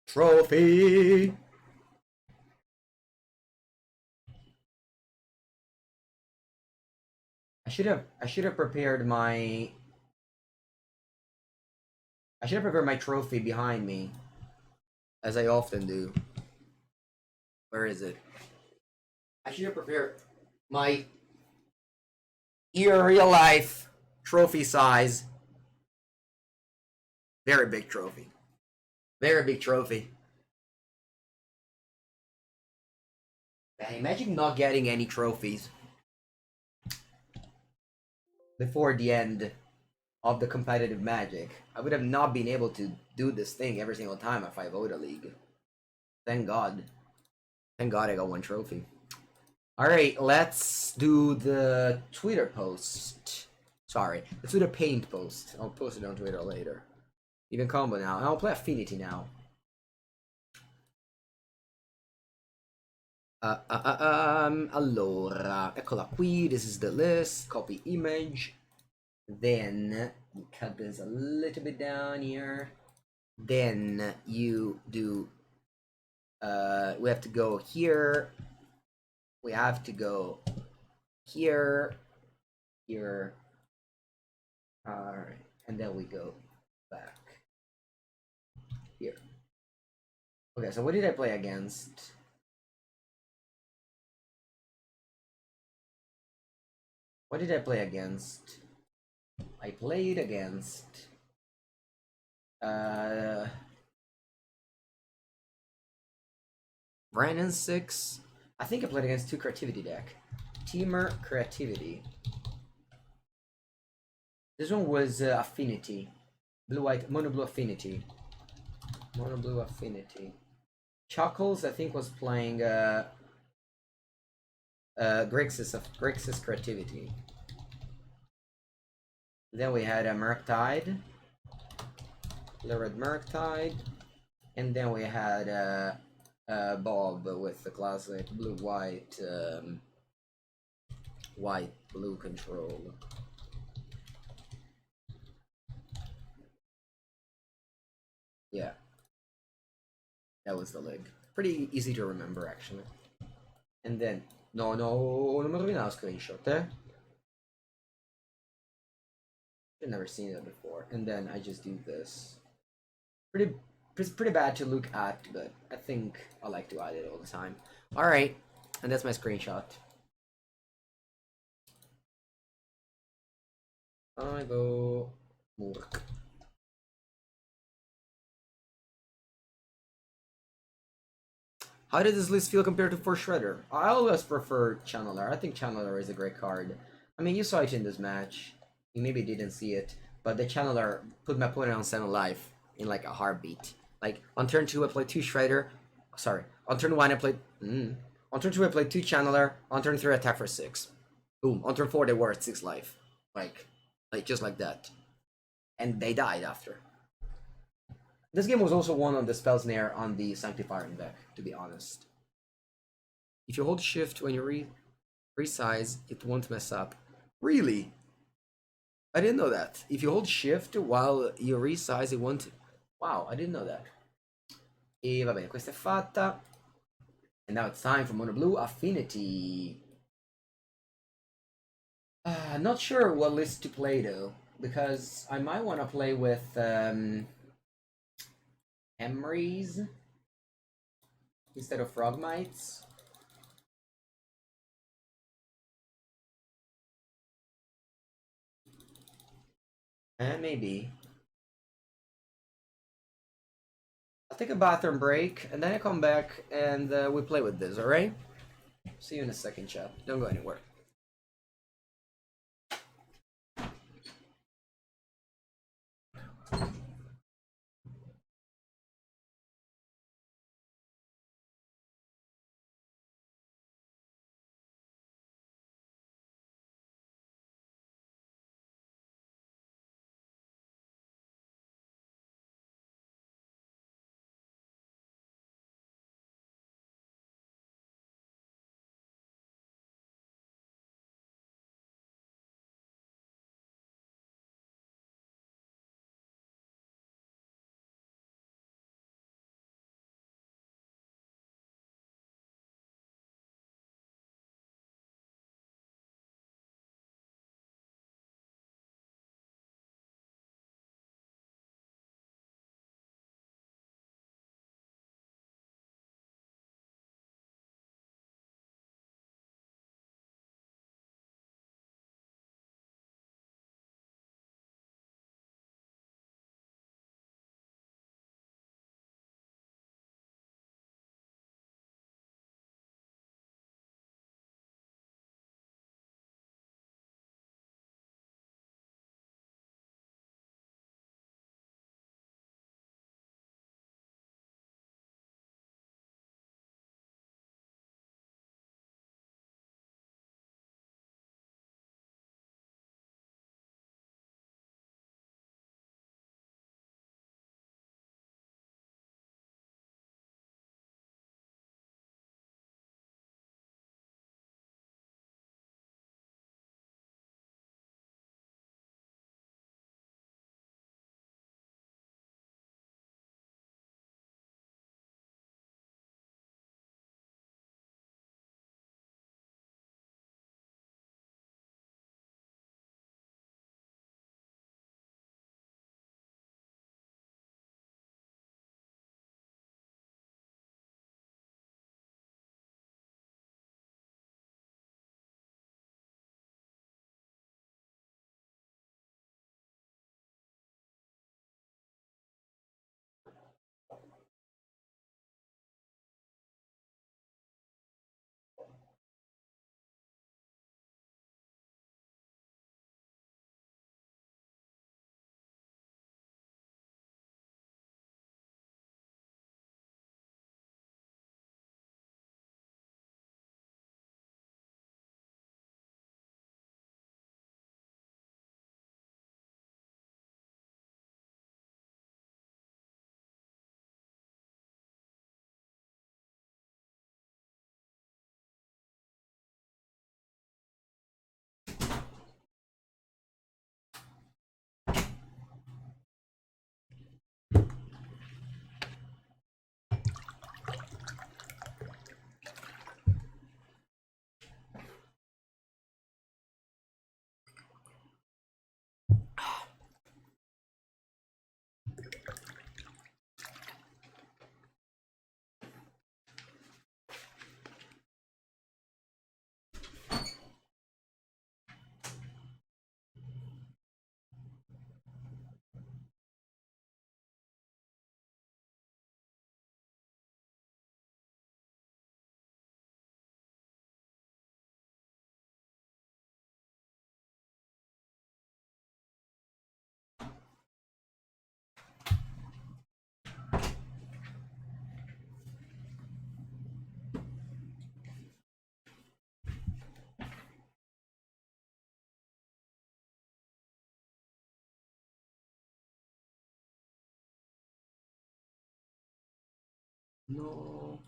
Trophy. I should have prepared my trophy behind me, as I often do. Where is it? I should have prepared my real life trophy size. Very big trophy. Very big trophy. Man, imagine not getting any trophies before the end of the competitive Magic. I would have not been able to do this thing every single time if I vote a league. Thank God. Thank God I got one trophy. Alright, let's do the Twitter post. Sorry, let's do the paint post. I'll post it on Twitter later. Even combo now. I'll play Affinity now. Allora, eccola qui. This is the list. Copy image. Then you cut this a little bit down here. Then you do. We have to go here. We have to go here, here. Alright, and then we go back here. Okay, so what did I play against? What did I play against? I played against Brandon 6. I think I played against 2 creativity deck. Teamer creativity. This one was affinity. Blue white mono blue affinity. Mono blue affinity. Chuckles I think was playing Grixis creativity. Then we had a Murktide, Lurid Murktide, and then we had Bauble with the classic blue-white, white-blue control. Yeah, that was the leg. Pretty easy to remember, actually. And then, no, non mi rovina lo screenshot, eh? I've never seen it before. And then I just do this. Pretty bad to look at, but I think I like to add it all the time. Alright, and that's my screenshot. I go Murk. How did this list feel compared to For Shredder? I always prefer Channeler. I think Channeler is a great card. I mean, you saw it in this match. You maybe didn't see it, but the Channeler put my opponent on 7 life in like a heartbeat. Like, on turn 2 I played 2 Shredder. Sorry, on turn 1 I played... On turn 2 I played 2 Channeler. On turn 3 I attack for 6. Boom. On turn 4 they were at 6 life. Like just like that. And they died after. This game was also won on the Spell Snare on the Sanctifier deck, to be honest. If you hold shift when you read... Resize, it won't mess up. Really? I didn't know that. If you hold shift while you resize, it won't... Wow, I didn't know that. E va bene, questa è fatta. And now it's time for Mono Blue Affinity. Not sure what list to play though, because I might want to play with Emrys instead of Frogmites. And maybe I'll take a bathroom break and then I come back and we play with this, alright? See you in a second, chat. Don't go anywhere. No.